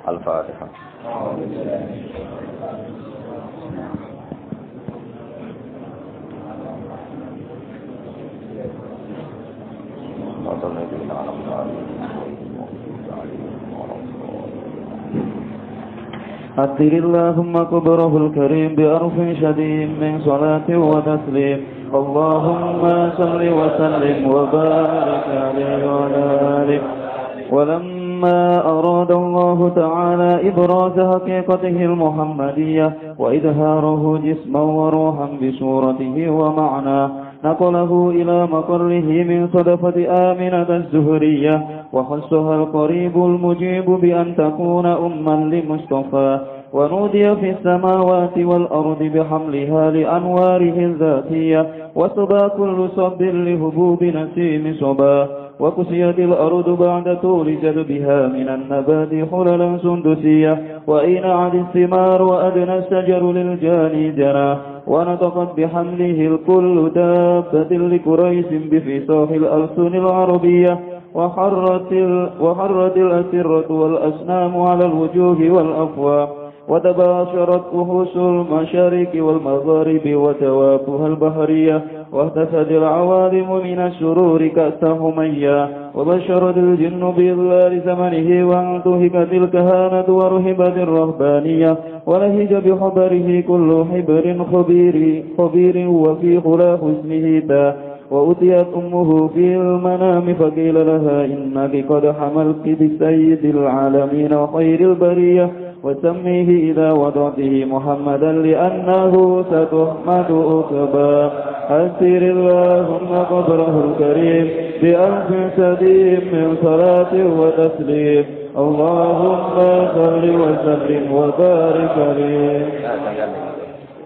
Al-Fatihah. أثر اللهم قبره الكريم بأرف شديد من صلاة وتسليم اللهم صل وسلم وبارك عليه وعلى آله. ولما أراد الله تعالى إبراز حقيقته المحمدية وإظهاره جسما وروحا بصورته ومعناه نقله إلى مقره من صدفة آمنة الزهرية وخصها القريب المجيب بأن تكون أما لمصطفى ونودي في السماوات والأرض بحملها لأنواره الذاتية وصبا كل صب لهبوب نسيم صبا وكسيت الأرض بعد طول جذبها من النبات حللا سندسية وأينعت الثمار وأدنى الشجر للجاني جناه ونطقت بحمله الكل دابة لقريش بفصاح الألسن العربية وحرت الأسرة والأسنام على الوجوه والأفواه وتباشرت وحوش المشارق والمغارب وتوافها البحرية واهتفت العوالم من الشرور كأس حمية وبشرت الجن بإضلال زمنه وانتهكت الكهانة ورهبت الرهبانية ولهج بخبره كل حبر خبير وفي خلا حسنه تاه وأتيت أمه في المنام فقيل لها إنك قد حملت بسيد العالمين وخير البرية وسميه إذا وضعته محمدا لأنه ستحمد أكبا. أثر اللهم قبره الكريم بألف سديد من صلاة وتسليم اللهم صل وسلم وبارك عليه.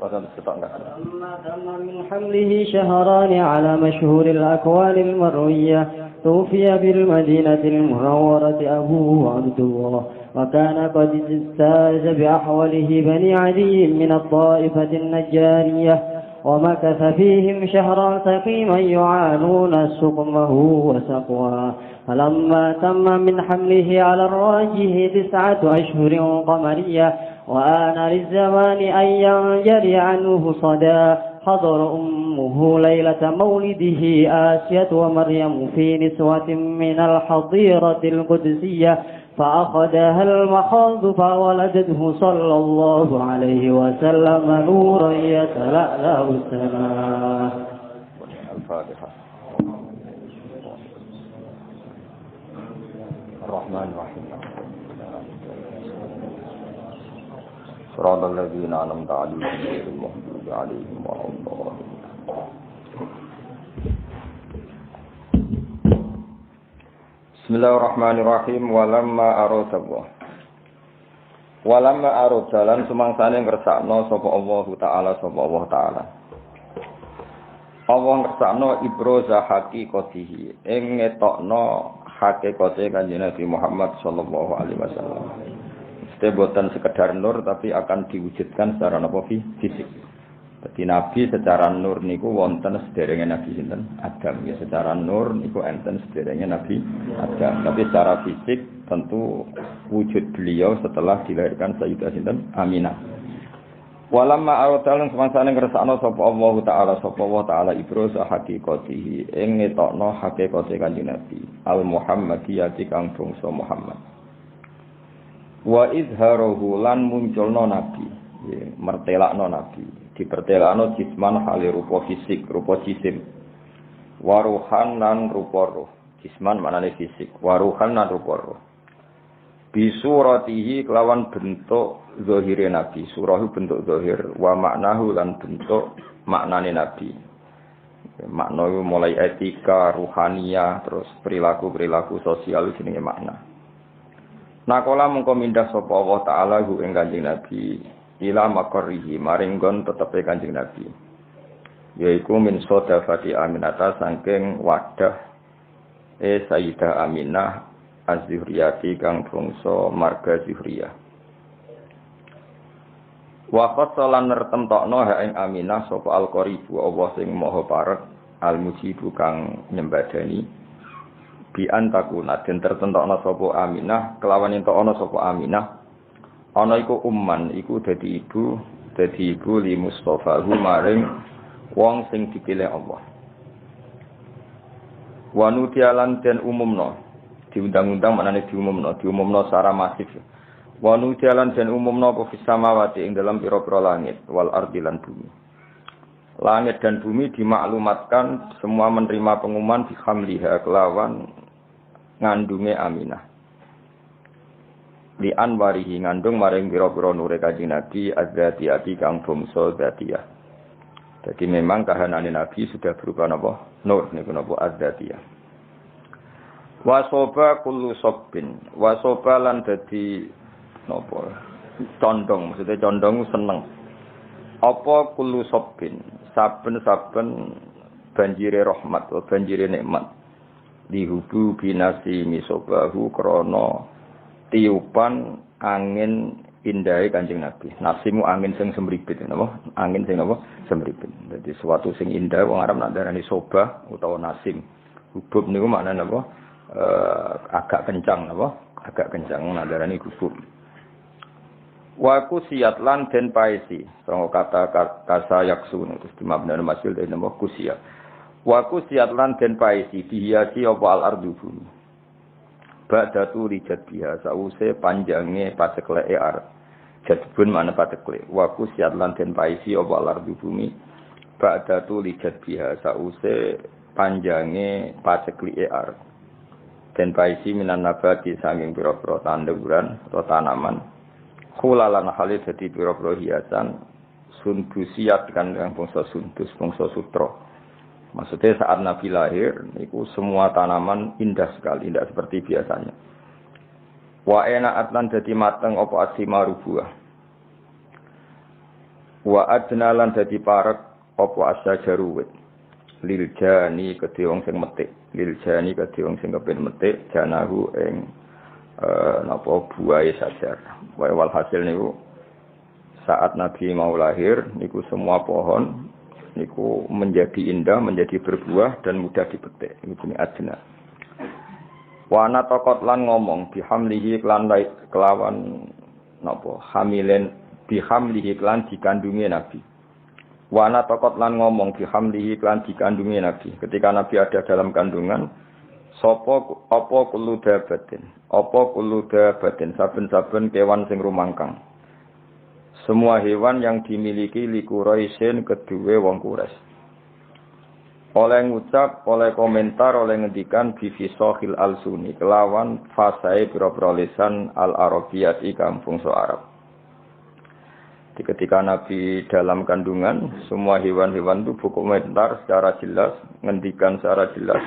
لما تم من حمله شهران على مشهور الأكوان المروية توفي بالمدينة المنورة أبوه عبد الله وكان قد اجتاز بأحوله بني عدي من الطائفة النجارية ومكث فيهم شهرا سقيما يعانون سقمه وسقواه فلما تم من حمله على الراجح 9 أشهر قمرية وآن للزمان أن ينجري عنه صدى حضر أمه ليلة مولده آسية ومريم في نسوة من الحظيرة القدسية فأخذها المخاض فولدته صلى الله عليه وسلم نورا يتلألأ السماء. الفاتحة. الرحمن الرحيم. صراط الذين أنعمت عليهم غير المغضوب عليهم ولا الضالين. Bismillahirrahmanirrahim. Walamma arada lan sumangsane ngersakno sapa Allah taala Allah ngersakno ibroza haqiqatihi ing ngetokno hakikate Kanjeng Nabi Muhammad sallallahu alaihi wasallam. Boten sekedar nur tapi akan diwujudkan secara fisik. Jadi Nabi secara nur niku wonten sederenge Nabi sinten Adam ya, secara nur niku enten sederenge Nabi Adam. Tapi secara fisik tentu wujud beliau setelah dilahirkan Sayyidah sinten Aminah. Walamma aratalan semangsane ngersakno sapa Allah taala ibrosa haqiqatihi ing ngetokno hakikate Kanjeng Nabi al Muhammadiyati kang bangsa Muhammad. Wa izharuhu lan munculno Nabi, ya, mertelakno Nabi, dipertelakno jisman hale rupa fisik, rupa jisim. Wa ruhan lan rupa roh. Jisman maknane fisik, wa ruhan lan rupa roh. Bi suratihi kelawan bentuk zahire Nabi, surahu bentuk zahir, wa maknahu lan bentuk maknane Nabi. Makna mulai etika, ruhaniyah, terus perilaku sosial jenenge makna. Nakola mengko mindah sapa Allah taala hu ing Kanjeng Nabi ila maqarrihi maring nggon tetepe Kanjeng Nabi yaiku min sodafati Aminata saking wadah Sayyidah Aminah Az-Zuhriyati kang bangsa marga Zuhriyah wa qasalan nertemtokno ha ing Aminah sapa al-qaribu Allah sing maha parek al-mujibu kang nyembadani bi antakuna den tertentokna sapa Aminah kelawan ento ana sapa Aminah ana iku umman iku dadi ibu li Mustafa maring wong sing dipilih Allah. Wa nutialan den umumno diundang-undang maknane diumumno secara masif. Wa nutialan den umumno apa fis samawati ing dalam pira-pira langit wal ardi lan bumi. Langit dan bumi dimaklumatkan semua menerima pengumuman bihamliha kelawan ngandunge Aminah. Di anwarihi ngandung maring pira-pira nure Kanjeng Nabi az-zatiyati kang bangsa zatiyah. Jadi memang kahanane Nabi sudah berupa napa? Nur niku napa az-zatiyah. Wasoba kullu sabbin. Wasoba lan dadi napa? Condong, maksudnya condong seneng. Apa kullu sabbin? Saben-saben banjire rahmat atau banjire nikmat. Dihubu binasi misobahu krana tiupan angin indahe Kanjeng Nabi. Nasimu angin sing semripit napa? Angin sing napa? Semripit. Dadi suatu sing indah wong Arab nak darani sobah utawa nasim. Hubub niku maknane napa? Agak kencang napa? Agak kencang nak darani hubub. Wa kusiyat lan den paesi. Sanga kata kasa yaksun terus dimabna masil den napa kusiyat. Wa kusiyat lan den paesi dihiasi apa al-ardu bumi. Ba'datu lijat biha sause panjange pacekleke arep. Jadbun mana paceklek. Wa kusiyat lan den paesi apa al-ardu bumi. Ba'datu lijat biha sause panjange pacekleke arep. Den paesi minan nabati saking pira-pira tanduran atau tanaman. Khulalan halid dadi pira-pira hiasan sundusiat kan yang bangsa sundus, bangsa sutra. Maksudnya saat Nabi lahir, itu semua tanaman indah sekali, tidak seperti biasanya. Wa ena'at lan dadi mateng apa asimaru buah. Wa adna lan dadi parek apa asyajaru wit. Lil jani kedhe wong sing metik, lil jani kedhe wong sing kepen metik janahu ing napa buahe sajar. Wal hasil niku saat Nabi mau lahir niku semua pohon niku menjadi indah, menjadi berbuah dan mudah dipetik. Niku adna. Wa ana taqat lan ngomong bihamlihi kelawan napa hamilen bihamlihi lan dikandungi Nabi. Wa ana taqat lan ngomong bihamlihi lan dikandungi Nabi. Ketika Nabi ada dalam kandungan apa kullu dabatin saben-saben kewan sing rumangkang. Semua hewan yang dimiliki likuraisin kedue wong Quraisy. Oleh ngucap, oleh komentar, oleh ngendikan bifisohil al-suni kelawan fasai pira-pira lisan al-arabiyati kang bangsa Arab. Ketika Nabi dalam kandungan, semua hewan-hewan itu berkomentar secara jelas, ngendikan secara jelas.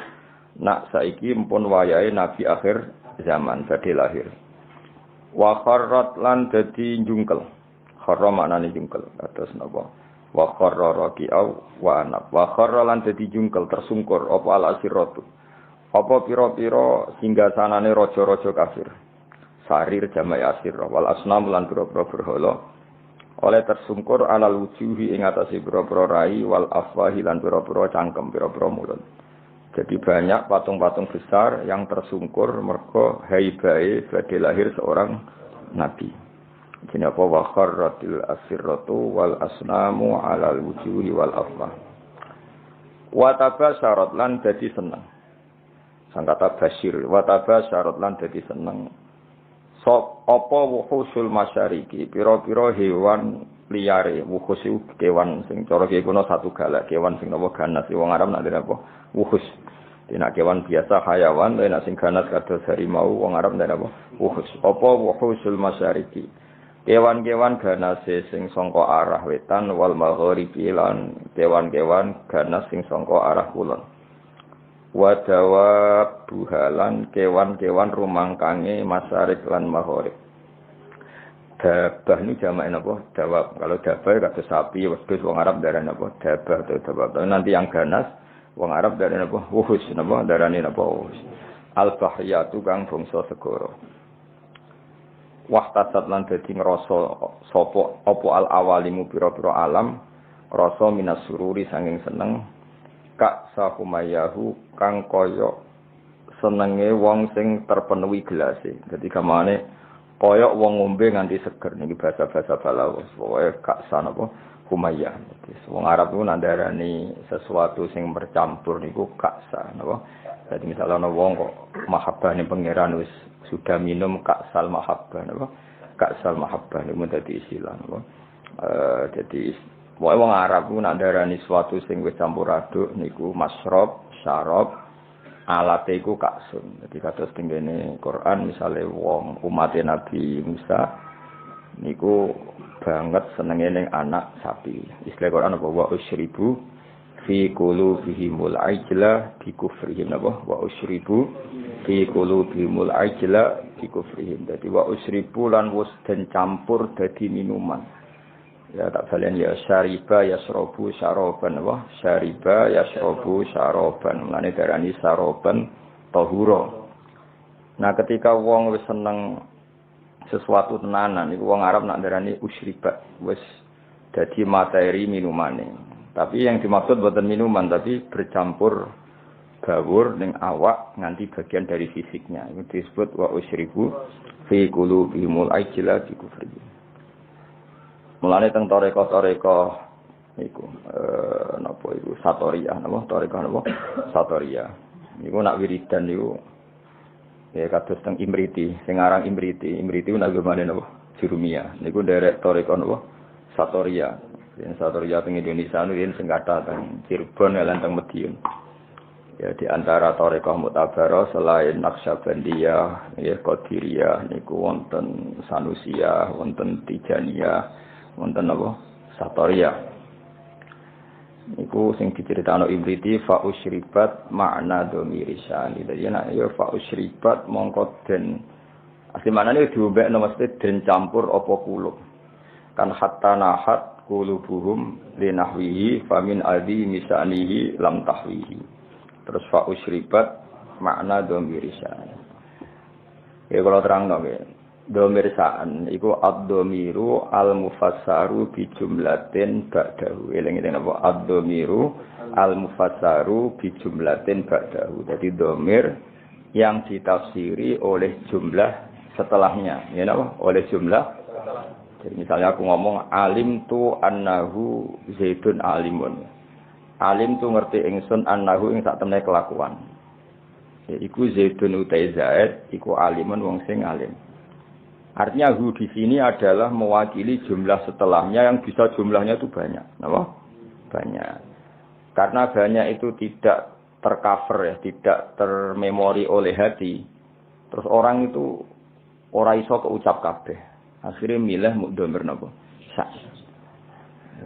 Nak saiki mpun wayahe Nabi akhir zaman badhe lahir. Wa kharrat lan dadi jungkel. Kharra maknane jungkel. Kados napa? Wa kharra raqi'au wa anab. Wa kharra lan dadi jungkel tersungkur apa al-asiratu. Apa pira-pira singgasanane raja-raja kafir. Sarir jama'i asir wal asnam lan pira-pira berhala. Oleh tersungkur alal wujuhi ing atase pira-pira rai wal afwahi lan pira-pira cangkem pira-pira mulut. Jadi banyak patung-patung besar yang tersungkur mergo haibae badhe lahir seorang nabi. Jenenge apa wa kharratil asirratu wal asnamu alal wujuhi wal afwah. Wa tabasyarat lan dadi seneng. Sang kata basyir wa tabasyarat lan dadi seneng. Sop apa wuhusul masyariki pira-pira hewan liyare wuhus kewan sing cara kuno satu galak kewan sing napa ganas wong Arab nak apa wuhus. Dina kewan biasa hayawan nek sing ganas kados harimau wong Arab ndak apa wuhus. Apa wuhusul masyariki. Kewan-kewan ganas sing saka arah wetan wal maghribi lan kewan-kewan ganas sing saka arah kulon. Wa dawab buhalan kewan-kewan rumangkange masyarik lan maghrib. Dabah ini jamak apa? Dawab. Kalau dabah kata sapi, wedhus wong Arab darane apa? Dabah atau dawab. Nanti yang ganas wong Arab darane apa? Wuhus napa? Darane apa? Wuhus. Al-bahriyatu kang bangsa segara. Wahtasat lan dadi ngrasa sapa apa al-awalimu pira-pira alam rasa minas sururi sanging seneng kak sahumayahu kang kaya senenge wong sing terpenuhi gelase. Dadi gamane Koyok wong ngombe nganti seger niki bahasa-bahasa balaghah. Pokoke ka'san apa humayyah. Wong Arab ku nandarani sesuatu sing bercampur niku ka'sa napa. Jadi misalnya ana wong kok mahabbah ning pangeran wis sudah minum ka'sal mahabbah napa. Ka'sal mahabbah niku dadi istilah napa. Jadi wong Arab ku nandarani sesuatu sing wis campur aduk niku masrob, syarab, alate iku ka'sun. Jadi kados tengene Quran misale wong umat Nabi Musa niku banget senenge ning anak sapi. Istilah Quran apa wa usyribu fi qulubihimul ajla bi kufrihim napa wa usyribu fi qulubihimul ajla bi kufrihim. Dadi wa usyribu lan wis den campur dadi minuman. Ya tak balen ya syariba yasrobu syaraban wa syariba yasrobu syaraban. Mane darani syaraban tahura. Nah ketika wong wis seneng sesuatu tenanan iku wong Arab nak darani usyriba wis dadi materi minumane. Tapi yang dimaksud bukan minuman tapi bercampur gawur ning awak nganti bagian dari fisiknya. Itu disebut wa usyribu fi qulubihimul ajla bi kufri. Mulane teng toreko-toreko niku napa iku satoriyah napa toreko napa satoriyah. Niku nak wiridan niku ya kados teng Imriti, sing aran Imriti nak gimana napa Jurumiyah. Niku derek toreko napa satoriyah. Yen satoriyah teng Indonesia niku yen sing kathah teng Cirebon lan teng Madiun. Ya di antara toreko mutabarah selain Naqsyabandiyah, ya Qadiriyah niku wonten Sanusiyah, wonten Tijaniyah, wonten apa? Satoriyah. Niku sing diceritakno Ibriti fa usyribat makna domirisan. Dadi nek ya fa usyribat mongko den asli maknane diombekno mesti den campur apa kulub. Kan hatta nahat qulubuhum linahwihi famin adi misanihi lam tahwihi. Terus fa usyribat makna domirisan. Ya kalau terangno nggih. Domirsaan iku ad-domiru al-mufassaru bi jumlatin ba'dahu. Eling-eling apa ad-domiru al-mufassaru bi jumlatin ba'dahu. Jadi domir yang ditafsiri oleh jumlah setelahnya. Ya napa? Oleh jumlah. Jadi misalnya aku ngomong alim tu annahu zaidun alimun. Alim tu ngerti ingsun annahu ing sak temne kelakuan. Ya iku zaidun utai zaid iku alimun wong sing alim. Artinya hu di sini adalah mewakili jumlah setelahnya yang bisa jumlahnya itu banyak. Apa? Banyak. Karena banyak itu tidak tercover ya, tidak termemori oleh hati. Terus orang itu ora iso keucap kabeh. Akhirnya milih mukdomir napa? Sa.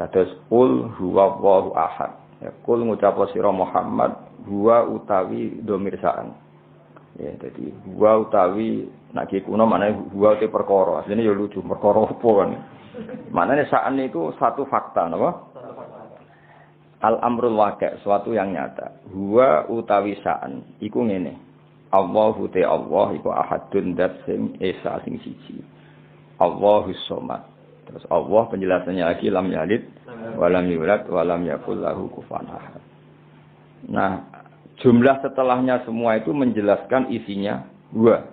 Kados qul huwallahu ahad. Ya qul ngucap sira Muhammad huwa utawi domir sa'an. Ya jadi huwa utawi nek kuno maknane huwa te perkara. Asline ya lucu, perkara apa kan. Maknane sa'an itu satu fakta napa? Al-amrul waqi', suatu yang nyata. Huwa utawi sa'an iku ngene. Allahu te Allah iku ahadun dat sing esa sing siji. Allahus somad. Terus Allah penjelasannya lagi lam yalid wa lam yulad wa lam yakul lahu kufuwan ahad. Nah, jumlah setelahnya semua itu menjelaskan isinya huwa.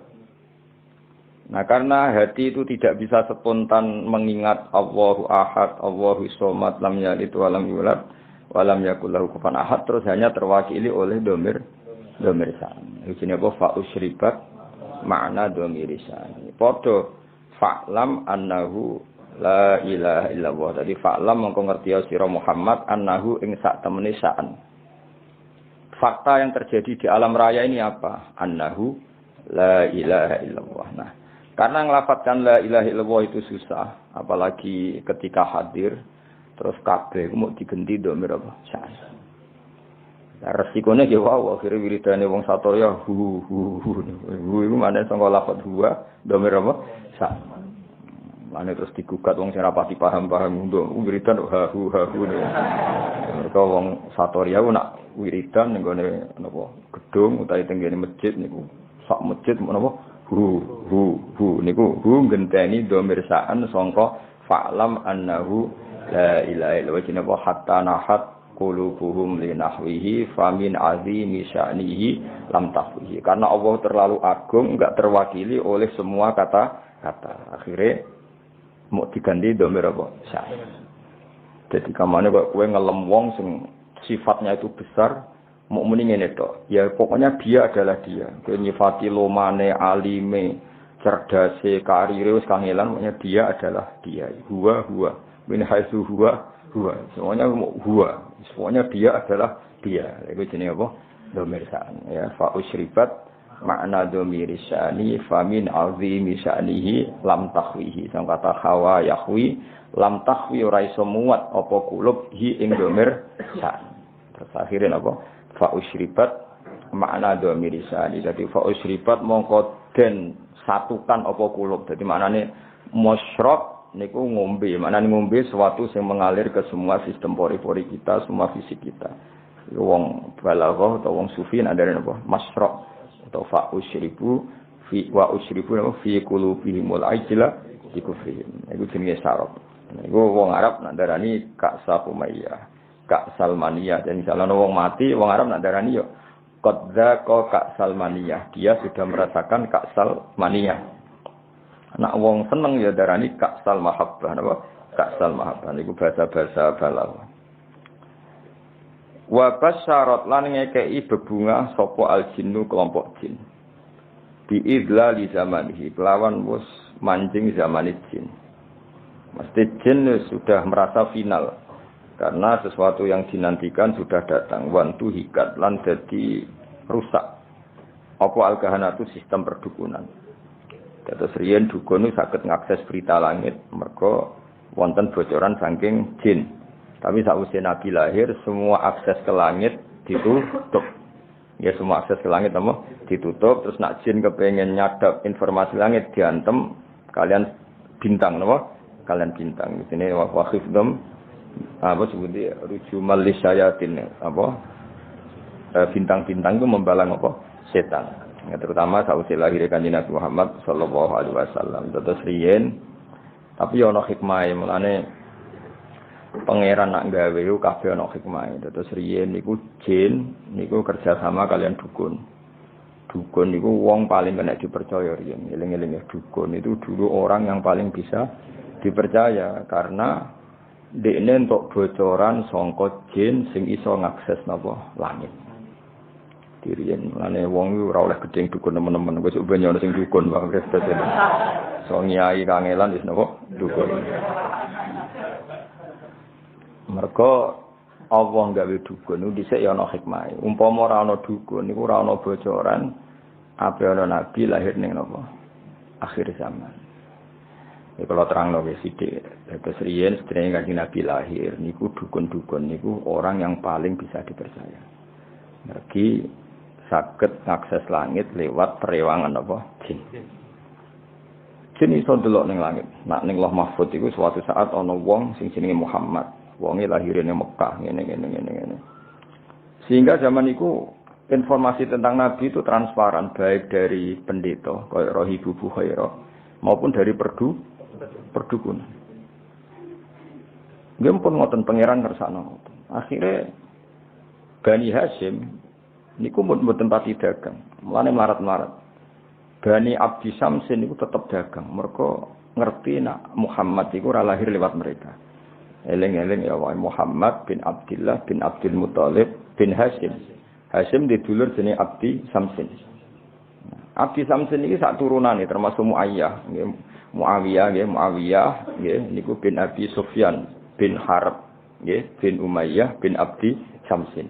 Nah, karena hati itu tidak bisa spontan mengingat Allahu ahad, Allahus somad, lam yalid wa lam yulad wa lam yakul lahu kufuwan ahad, terus hanya terwakili oleh domir sa'an. Iki apa fa usyribat makna domir sa'an. Padha fa'lam annahu la ilaha illallah. Jadi fa'lam mengko ngerti sira Muhammad annahu ing sak temene sa'an. Fakta yang terjadi di alam raya ini apa? Annahu la ilaha illallah. Nah, karena ngelafatkan la ilaha illallah itu susah, apalagi ketika hadir terus kabeh mau digenti domir apa? Sa'an. Nah, resikonya ki wae akhire wiridane wong satorya hu iku maneh sangka lafaz huwa domir apa? Sa'an. Mane terus digugat wong sing rapati paham-paham nduk wiridan hu. Mergo wong satorya ku nak wiridan ning gone napa gedung utawi tenggene masjid niku sak masjid menapa hu niku hu ngenteni domir sa'an sangka fa'lam annahu la ilaha illallah hatta nahat qulubuhum li nahwihi famin azimi sya'nihi lam tahwihi. Karena Allah terlalu agung, enggak terwakili oleh semua kata-kata. Akhirnya mau diganti dhamir apa? Sya'ni. Jadi kamane kok kowe ngelem wong sing sifatnya itu besar, mau muni ngene tok. Ya pokoknya dia adalah dia. Kowe nyifati lomane, alime, cerdase, karire wis kangelan, pokoknya dia adalah dia. Huwa min haitsu huwa. Semuanya huwa. Semuanya dia adalah dia. Itu jenenge apa? Dhamir sya'ni. Ya, fa usyribat makna dhamir sya'ni fa min azimi sya'nihi lam tahwihi. Sang kata hawa yahwi lam tahwi ora iso muat apa kulub hi ing dhamir sya'ni. Terus akhirnya apa? Fa usyribat makna dhamir sya'ni. Dadi fa usyribat mongko den satukan apa kulub. Dadi maknane musyrab niku ngombe, maknane ngombe sesuatu yang mengalir ke semua sistem pori-pori kita, semua fisik kita. Wong balaghah atau wong sufi ada apa? Masyrab atau fa usyribu fi wa usyribu fi qulubihimul ajla bi kufrihim. Iku jenenge syarab. Iku wong Arab nak darani Ka'sa Umayyah, Ka'salmaniyah. Dan misalnya wong mati, wong Arab nak darani yo qadza Ka'salmaniyah. Dia sudah merasakan Ka'salmaniyah. Nak wong seneng ya darani Ka'sal mahabbah napa? Ka'sal mahabbah niku bahasa-bahasa balaghah. Wa basyarat lan ngekei bebungah sapa al-jinnu kelompok jin. Bi idlali zamanihi kelawan wis mancing zaman jin. Mesti jin sudah merasa final karena sesuatu yang dinantikan sudah datang. Wantu hikat lan dadi rusak. Apa al-kahanatu sistem perdukunan. Terus riyen dukun itu saged ngakses berita langit mergo wonten bocoran saking jin. Tapi sakwise Nabi lahir semua akses ke langit ditutup. Ya semua akses ke langit apa? Ditutup. Terus nak jin kepengin nyadap informasi langit diantem kalian bintang napa? Kalian bintang. Di sini waqifdum apa sebutnya rujumal lisyayatin apa? Bintang-bintang itu membalang apa? Setan. Ya, terutama sausé lahir Kanjeng Nabi Muhammad sallallahu alaihi wasallam. Terus riyen tapi ana hikmahe mulane pangeran nak gawe yo kabeh ana hikmahe. Terus riyen niku jin niku kerja sama kalian dukun. Dukun niku wong paling kena dipercaya riyen. Eling-eling dukun itu dulu orang yang paling bisa dipercaya karena dekne entuk bocoran saka jin sing iso ngakses napa langit. Dirian, ane wong itu ora oleh gedeng dukun teman-teman. Wis ben ono sing dukun wae spesial. So nyai kangelan wis napa dukun. Mergo Allah gawe dukun niku dhisik ya ana hikmah. Umpama ora ana dukun niku ora ana bocoran ape ana nabi lahir ning napa akhir zaman. Ya kalau terangno wis sithik. Terus riyen sedherenge Kanjeng Nabi lahir niku dukun-dukun niku orang yang paling bisa dipercaya. Mergi saged akses langit lewat perewangan apa jin. Jin iso delok ning langit. Nak ning Lauh Mahfuz iku suatu saat ana wong sing jenenge Muhammad. Wonge lahir ning Mekah ngene. Sehingga zaman iku informasi tentang Nabi itu transparan baik dari pendeta kaya Rahibu Bukhairah maupun dari perdukunan. Nggih pun ngoten pangeran kersane. Akhire Bani Hashim niku mboten pati dagang, mulane melarat-melarat. Bani Abdi Samsin niku tetep dagang, mergo ngerti nak Muhammad iku ora lahir lewat mereka. Eling-eling ya wae Muhammad bin Abdullah bin Abdul Muthalib bin Hashim. Hashim didulur jenenge Abdi Samsin. Abdi Samsin iki sak turunane termasuk Muayyah, nggih. Muawiyah nggih niku bin Abi Sufyan bin Harb nggih bin Umayyah bin Abdi Samsin.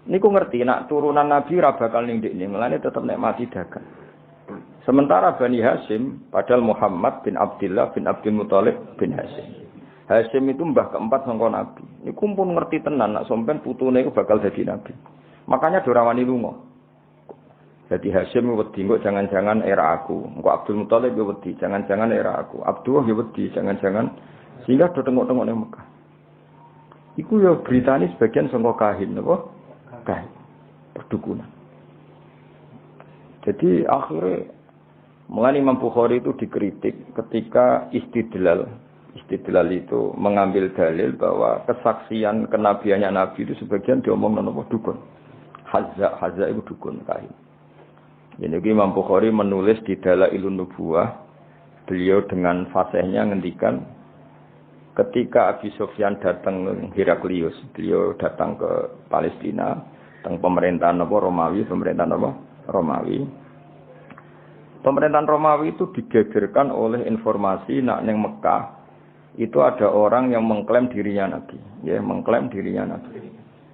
Niku ngerti nak turunan Nabi ora bakal ning ndekne, mulane tetep nek mati dagang. Sementara Bani Hashim padahal Muhammad bin Abdullah bin Abdul Muthalib bin Hashim. Hashim itu mbah keempat sangka Nabi. Niku pun ngerti tenan nak sampean putune iku bakal dadi nabi. Makanya ora wani lunga. Jadi Hashim wedi kok jangan-jangan era aku. Engko Abdul Muthalib yo wedi, jangan-jangan era aku. Abdullah yo wedi, jangan-jangan sehingga do tengok-tengok ning Mekah. Iku yo beritane sebagian sangka kahin napa? Kahin. Perdukunan. Jadi akhirnya mulai Imam Bukhari itu dikritik ketika istidlal Istidlal itu mengambil dalil bahwa kesaksian kenabiannya Nabi itu sebagian diomong nopo dukun. Hazza itu dukun kahin. Jadi Imam Bukhari menulis di Dalailun Nubuwah, beliau dengan fasihnya ngendikan ketika Abi Sufyan datang ke Heraklius, beliau datang ke Palestina, tentang pemerintahan Romawi, Pemerintahan Romawi itu digegerkan oleh informasi nak neng Mekah itu ada orang yang mengklaim dirinya Nabi,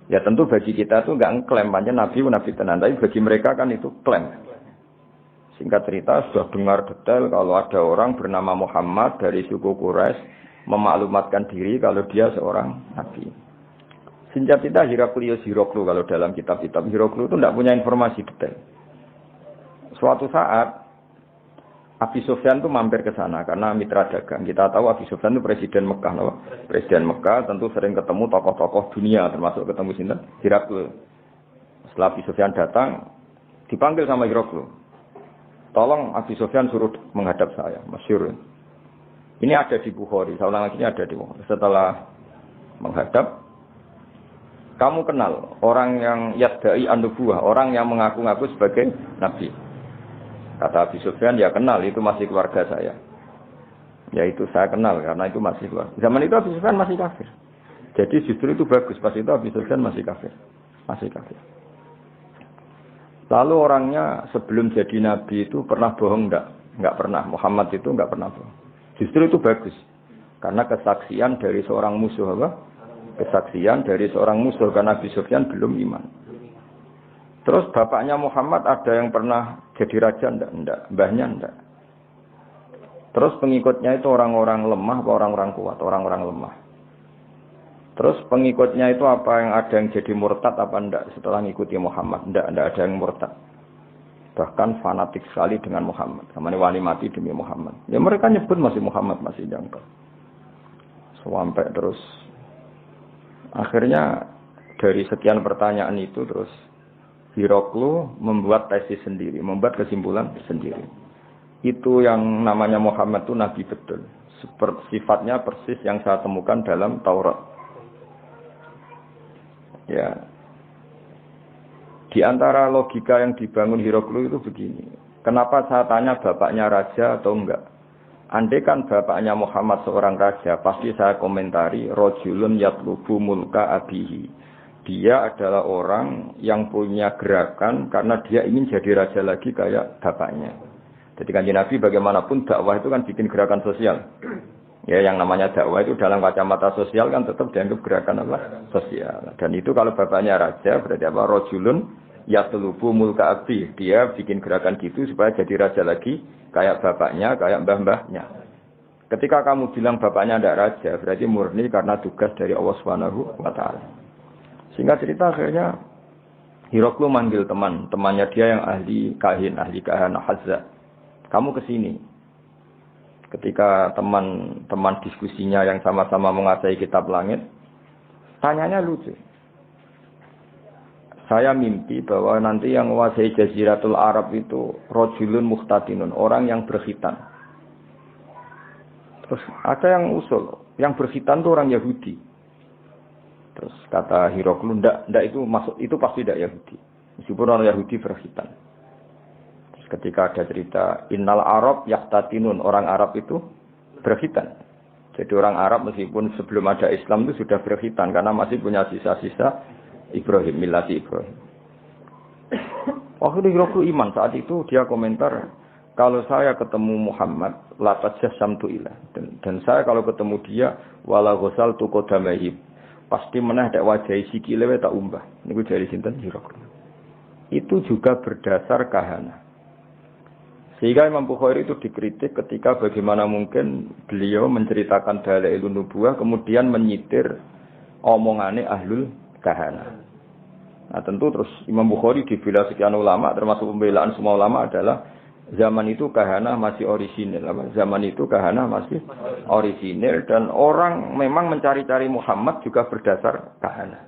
Ya tentu bagi kita itu enggak ngeklaim panjang Nabi tenan, tapi bagi mereka kan itu klaim. Singkat cerita sudah dengar detail kalau ada orang bernama Muhammad dari suku Quraisy memaklumatkan diri kalau dia seorang Nabi. Singkat cerita Heraklius kalau dalam kitab-kitab Heraklius itu tidak punya informasi detail. Suatu saat Abi Sufyan itu mampir ke sana karena mitra dagang. Kita tahu Abi Sufyan itu presiden Mekah, Presiden Mekah tentu sering ketemu tokoh-tokoh dunia, termasuk ketemu sinten Heraklius. Setelah Abi Sufyan datang, dipanggil sama Heraklius. Tolong Abi Sufyan suruh menghadap saya, masyhur. Ini ada di Bukhari, saya ulang lagi ini ada di Bukhari. Setelah menghadap, kamu kenal orang yang yadda'i an-nubuwah, orang yang mengaku-ngaku sebagai nabi. Kata Abi Sufyan, ya kenal, itu masih keluarga saya. Ya itu saya kenal, karena itu masih keluarga. Zaman itu Abi Sufyan masih kafir. Jadi justru itu bagus, pas itu Abi Sufyan masih kafir. Lalu orangnya sebelum jadi nabi itu pernah bohong enggak? Enggak pernah. Muhammad itu enggak pernah bohong. Justru itu bagus. Karena kesaksian dari seorang musuh Kesaksian dari seorang musuh, karena Abi Sufyan belum iman. Terus bapaknya Muhammad ada yang pernah jadi raja enggak? Mbahnya enggak. Terus pengikutnya itu orang-orang lemah atau orang-orang kuat? Orang-orang lemah. Terus pengikutnya itu apa yang ada yang jadi murtad apa enggak setelah ngikuti Muhammad? Enggak ada yang murtad. Bahkan fanatik sekali dengan Muhammad. Namanya wali mati demi Muhammad. Ya mereka nyebut masih Muhammad, masih jangkau. Sampai terus akhirnya dari sekian pertanyaan itu terus Heraklius membuat tesis sendiri, membuat kesimpulan sendiri. Itu yang namanya Muhammad itu nabi betul. Sifatnya persis yang saya temukan dalam Taurat. Ya. Di antara logika yang dibangun Heraklius itu begini. Kenapa saya tanya bapaknya raja atau enggak? Andai kan bapaknya Muhammad seorang raja, pasti saya komentari rajulun yatlubu mulka abihi. Dia adalah orang yang punya gerakan karena dia ingin jadi raja lagi kayak bapaknya. Jadi Kanjeng Nabi bagaimanapun dakwah itu kan bikin gerakan sosial. Ya, yang namanya dakwah itu dalam kacamata sosial kan tetap dianggap gerakan apa? Sosial. Dan itu kalau bapaknya raja berarti apa? Rajulun yatlubu mulka abi. Dia bikin gerakan gitu supaya jadi raja lagi kayak bapaknya, kayak mbah-mbahnya. Ketika kamu bilang bapaknya tidak raja, berarti murni karena tugas dari Allah Subhanahu wa taala. Singkat cerita akhirnya Heraklius manggil temannya dia yang ahli kahana Hazza. Kamu kesini. Ketika teman diskusinya yang sama-sama menguasai kitab langit, tanyanya lucu. Saya mimpi bahwa nanti yang menguasai Jaziratul Arab itu rajulun muhtatinun, orang yang berkhitan. Terus ada yang usul, yang berkhitan itu orang Yahudi. Terus kata Heraklius, ndak itu pasti tidak Yahudi. Meskipun orang Yahudi berkhitan. Terus ketika ada cerita innal Arab yahtatinun, orang Arab itu berkhitan. Jadi orang Arab meskipun sebelum ada Islam itu sudah berkhitan karena masih punya sisa-sisa Ibrahim, milati Ibrahim. Waktu Heraklius iman saat itu dia komentar, kalau saya ketemu Muhammad latat jasamtu ilah, dan saya kalau ketemu dia wala ghusal tu qadamaihi, pasti meneh dak wajahi sikile tak umbah. Niku dari sinten Heraklius. Itu juga berdasar kahana. Sehingga Imam Bukhari itu dikritik ketika bagaimana mungkin beliau menceritakan Dalailun Nubuwah kemudian menyitir omongane ahlul kahana. Nah tentu terus Imam Bukhari dibela sekian ulama, termasuk pembelaan semua ulama adalah zaman itu kahana masih orisinil. Zaman itu kahana masih orisinil dan orang memang mencari-cari Muhammad juga berdasar kahana.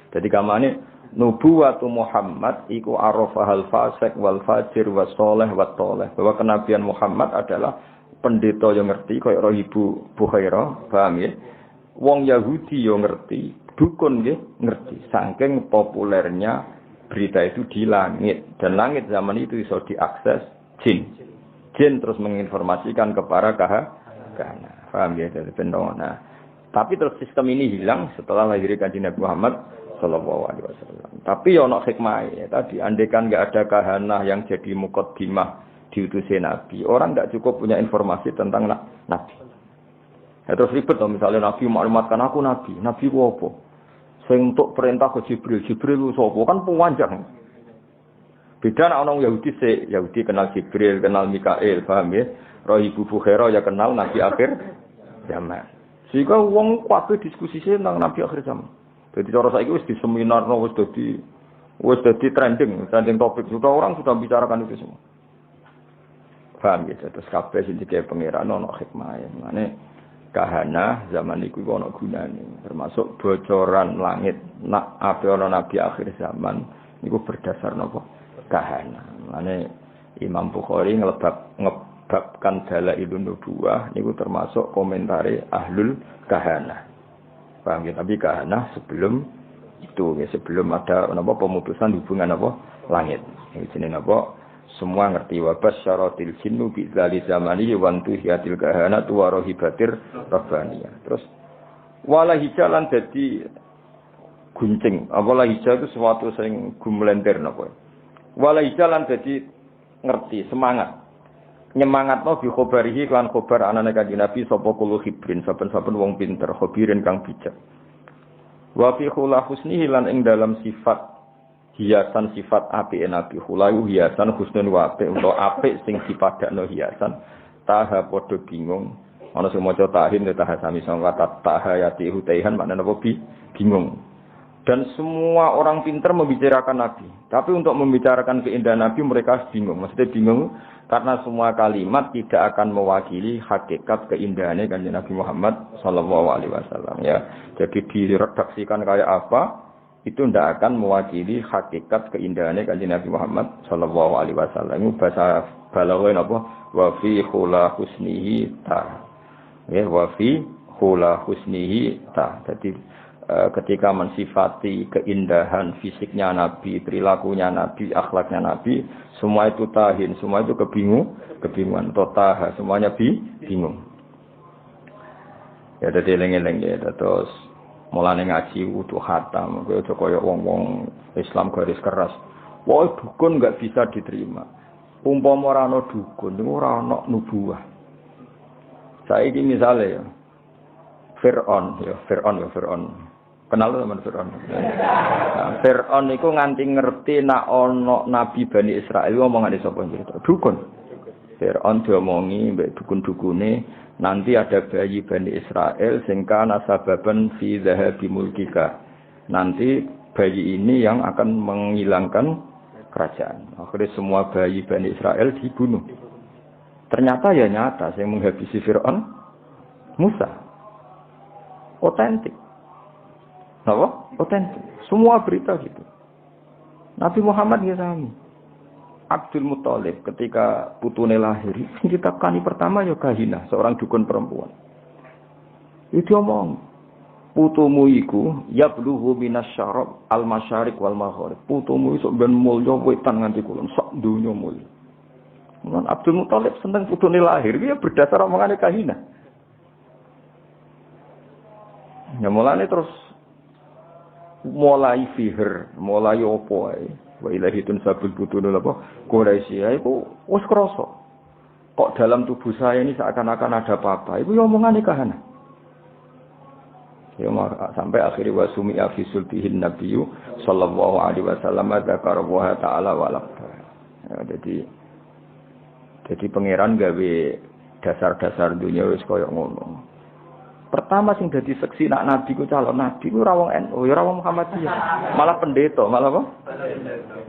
Jadi kamane nubuwatu Muhammad iku arafahal fasik wal fajir was soleh wat toleh. Bahwa kenabian Muhammad adalah pendeta yo ngerti kaya Ibu Bukhairah, paham ya? Wong Yahudi yo ngerti, dukun nggih ngerti. Saking populernya berita itu di langit, dan langit zaman itu bisa diakses jin. Jin terus menginformasikan kepada kahana. Paham ya dari pendona. Tapi terus sistem ini hilang setelah lahirnya Kanjeng Nabi Muhammad sallallahu alaihi wasallam. Tapi ono hikmah ya tadi, andaikan enggak ada kahana yang jadi muqaddimah diutusnya Nabi, orang enggak cukup punya informasi tentang Nabi. Ya, terus ribet loh, misalnya Nabi maklumatkan aku Nabi. Nabi ku apa? Sing untuk perintah ke Jibril. Jibril ku sapa? Kan panjang. Beda nek orang Yahudi kenal Jibril, kenal Mikail, paham ya? Roh Ibu Bukhairah ya kenal Nabi akhir zaman. Sehingga wong kabeh diskusi tentang Nabi akhir zaman. Jadi cara saiki wis di seminar wis dadi trending topik, sudah orang sudah bicarakan itu semua. Paham ya? Terus kabeh sing dikek pangeran ono hikmah. Mane kahana zaman iku ono gunane, termasuk bocoran langit nak ape ono nabi akhir zaman niku berdasar napa kahana. Mane Imam Bukhari ngebabkan dalailun nubuwah niku termasuk komentare ahlul kahana. Paham ya? Tapi kahana sebelum itu ya, sebelum ada napa pemutusan hubungan apa langit. Iki jenenge napa? Semua ngerti wa basyaratil jinnu bi dzali zamani wa antuhiyatil kahana wa rohibatir rabbaniyah. Terus wala hijalan dadi guncing. Wala hijal itu sesuatu sing gumlender napa. Wala hijalan dadi ngerti, semangat. Nyemangatno bi khobarihi kan khobar anane Kanjeng Nabi sapa kulo hibrin, saben-saben wong pinter, khobirin kang bijak. Wa fi khula husnihi lan ing dalam sifat hiasan sifat apik Nabi khulayu hiasan husnul wa apik utawa apik sing dipadakno hiasan taha padha bingung ana sing maca tahin taha sami sangka taha yati hutaihan maknane apa bingung. Dan semua orang pintar membicarakan Nabi, tapi untuk membicarakan keindahan Nabi mereka bingung. Maksudnya bingung karena semua kalimat tidak akan mewakili hakikat keindahannya Kanjeng Nabi Muhammad sallallahu alaihi wasallam ya. Jadi diredaksikan kayak apa itu tidak akan mewakili hakikat keindahannya Kanjeng Nabi Muhammad sallallahu alaihi wasallam. Itu bahasa balaghah apa? Wa fi khula husnihi ta. Ya, wa fi khula husnihi ta. Jadi ketika mensifati keindahan fisiknya Nabi, perilakunya Nabi, akhlaknya Nabi, semua itu tahin, semua itu kebingungan, totaha, semuanya bingung. Ya dadi eling-eling ya, terus mulane ngaji wudu khatam, kowe aja kaya wong-wong Islam garis keras. Wah, dukun enggak bisa diterima. Umpama ora ana dukun, ora ana nubuwah. Saiki misale ya Fir'aun. Kenal teman Fir'aun. Nah, Fir'aun itu nganti ngerti nak ono Nabi Bani Israel ngomongane sapa cerita. Dukun. Fir'aun diomongi mbek dukun-dukune nanti ada bayi Bani Israel sing kana sababan fi dhahabi mulkika. Nanti bayi ini yang akan menghilangkan kerajaan. Akhirnya semua bayi Bani Israel dibunuh. Ternyata ya nyata yang menghabisi Fir'aun Musa. Otentik. Apa? Otentik. Semua berita gitu. Nabi Muhammad ya sami. Abdul Muthalib ketika putune lahir, sing ditakani pertama ya Kahina, seorang dukun perempuan. Itu omong, putumu iku yablughu minasyarab al-masyariq wal maghrib. Putumu iso ben mulya wetan nganti kulon, sak donya mulya. Mun Abdul Muthalib seneng putune lahir, ya berdasar omongane Kahina. Ya mulane terus mulai sihir, mulai opo ae. Wa ilahitun sabul butunul apa? Quraisy iku wis krasa. Kok dalam tubuh saya ini seakan-akan ada apa-apa. Iku ya omongane Kahana. Ya sampai akhirnya wasumi afisul bihin nabiyyu sallallahu alaihi wasallam dzakara wa ta'ala wa ya, jadi pangeran gawe dasar-dasar dunia wis koyo ngono. Pertama sing dadi seksi nak nabi ku calon nabi ku ora wong NU, ya ora wong Muhammadiyah. Malah pendeta, malah apa?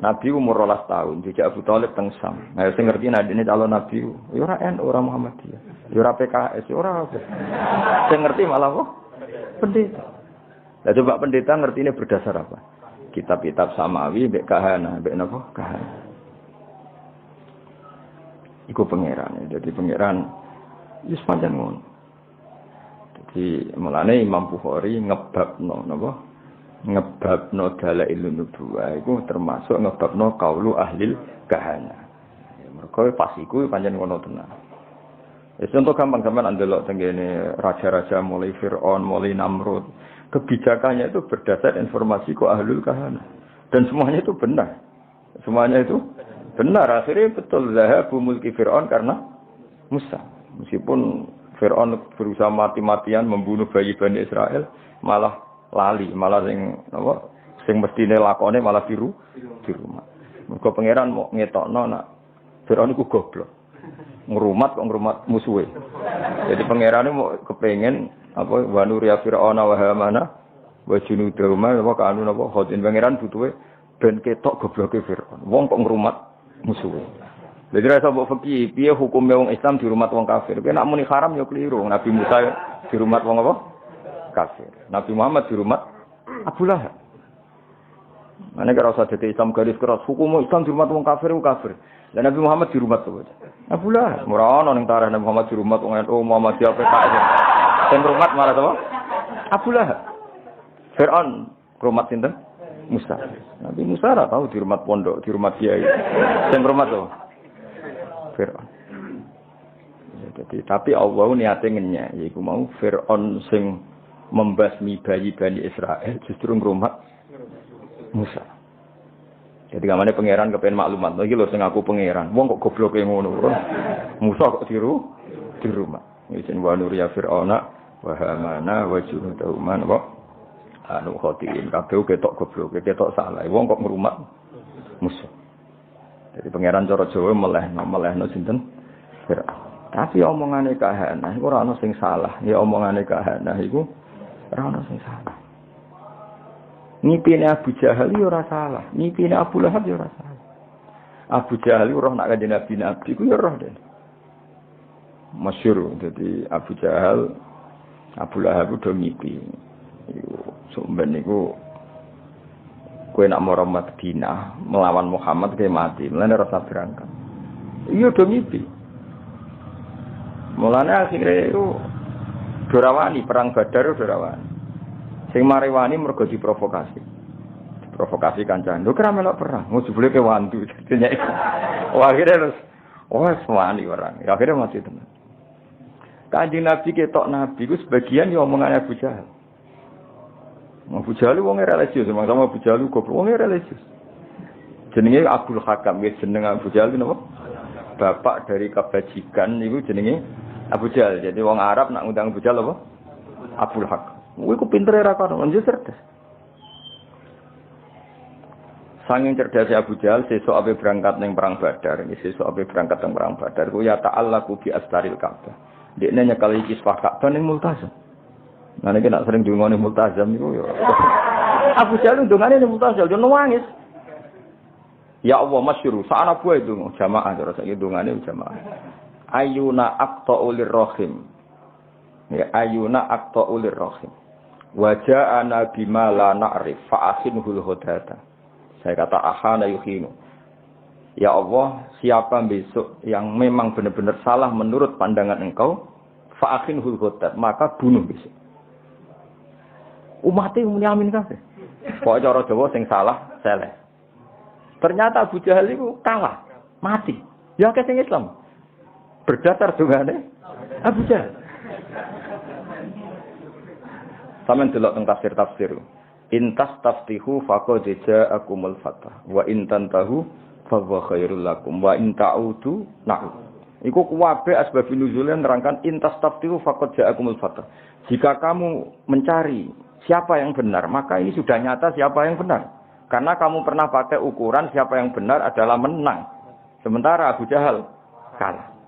Nabi umur 12 tahun, dijak Abu Thalib teng Sam. Nah, sing ngerti nadine calon nabi ku, ya ora NU, ora Muhammadiyah. Ya ora PKS, ya ora apa. Sing ngerti malah apa? Pendeta. Lah coba pendeta ngertine berdasar apa? Kitab-kitab samawi mbek kahana, mbek napa? Kahana. Iku pangeran. Jadi pangeran Wis pancen ngono. Jadi mulane Imam Bukhari ngebabno napa? Ngebabno dalailun nubuwah iku termasuk ngebabno qaulu ahlil kahana. Mergo pas iku pancen ngono tenan. Wis contoh gampang-gampang ndelok tengene raja-raja mulai Firaun, mulai Namrud. Kebijakannya itu berdasar informasi kok ahlul kahana. Dan semuanya itu benar. Semuanya itu benar. Akhirnya betul zahabu mulki Firaun karena Musa. Meskipun Firaun berusaha mati-matian membunuh bayi Bani Israel, malah lali, malah sing mestine lakone malah di rumah. Mergo pangeran mau ngetokno nak Firaun iku goblok. Ngrumat kok ngrumat musuhe. Jadi pangerane mau kepengin apa wa nuriya Firaun wa Hamana wa junudahuma apa kanu napa khotin pangeran butuhe ben ketok gobloke Firaun. Wong kok ngrumat musuhe. Lha rasa mbok fikih piye hukume wong Islam di rumah wong kafir. Kowe nek muni haram ya keliru. Nabi Musa di rumah wong apa? Kafir. Nabi Muhammad di rumah Abu Lahab. Mane karo usah dadi Islam garis keras. Hukum Islam di rumah wong kafir ku kafir. Lah Nabi Muhammad di rumah tuh. Abu Lahab. Ora ono ning tarikh Nabi Muhammad di rumah wong NU Muhammadiyah PKS. Sing rumah malah apa? Abu Lahab. Fir'aun rumah sinten? Musa. Nabi Musa ora tahu di rumah pondok, di rumah kiai. Sing rumah tuh. Fir'aun. Jadi tapi Allah niate ngenyek yaiku mau Fir'aun sing membasmi bayi Bani Israel justru ngrumat Musa. Jadi kamane pangeran kepen maklumat. Iki lho sing aku pangeran. Wong kok gobloke ngono. Musa kok diru di rumah. Isin wa nuriya Fir'auna wa Hamana wa junudahuma wa anu khotin kabeh ketok gobloke, ketok salah. Wong kok ngrumat Musa. Jadi pangeran cara Jawa melehno sinten? Fir'aun. Tapi omongane kahana iku ora ana sing salah. Ya omongane kahana iku ora ana sing salah. Ngipine Abu Jahal yo ora salah, ngipine Abu Lahab yo ora salah. Abu Jahal roh nak kanjeng Nabi iku yo roh den. Masyhur dadi Abu Jahal Abu Lahab udah ngipi. Iku sampeyan niku kowe nak marang Madinah melawan Muhammad kowe mati, mulane rasa berangkat. Iya do ngipi. Mulane akhire iku dorawani perang Badar dorawani. Sing marewani mergo diprovokasi. Diprovokasi kancane. Lho kira melok perang, mau jebule ke wandu jadinya. Wah akhire terus wani orang. Ya akhire mati tenan. Kanjeng Nabi ketok Nabi ku sebagian ya omongane Abu Jahal. Abu Jahal wong religius, sama Abu Jahal goblok wong religius. Jenenge Abdul Hakam, wis jeneng Abu Jahal napa? Bapak dari kebajikan niku jenenge Abu Jahal. Jadi wong Arab nak ngundang Abu Jahal apa? Abdul Hakam. Kuwi ku pintere ra kono, njuk cerdas. Sanging cerdas Abu Jahal sesuk ape berangkat ning perang Badar, sesuk ape berangkat ning perang Badar ku ya ta'allaqu bi astaril Ka'bah. Dekne nyekal iki Ka'bah ning Multazam. Nah nek nak sering dungane Multazam niku ya. Abu Jahal dungane ning Multazam yo nangis. Ya Allah masyhur, sakana buah itu jamaah cara saiki dungane jamaah. Ayuna aqta'ulir rahim. Ya ayuna aqta'ulir rahim. Waja'ana bima la na'rif fa'akhinhul hudata. Saya kata ahana yuhinu. Ya Allah, siapa besok yang memang benar-benar salah menurut pandangan engkau, fa'akhinhul hudat, maka bunuh besok. Umatnya menyamin kabeh. Kok cara Jawa sing salah, seleh. Ternyata Abu Jahal itu kalah, mati. Ya akeh sing Islam. Berdasar dungane Abu Jahal. Sampeyan delok teng tafsir. Intas taftihu faqad ja'akumul fath wa in tantahu fa huwa khairul lakum wa in ta'udu na'ud. Iku kuwabe asbab nuzulnya nerangkan intas taftihu faqad ja'akumul fath. Jika kamu mencari siapa yang benar, maka ini sudah nyata siapa yang benar. Karena kamu pernah pakai ukuran siapa yang benar adalah menang. Sementara Abu Jahal kalah.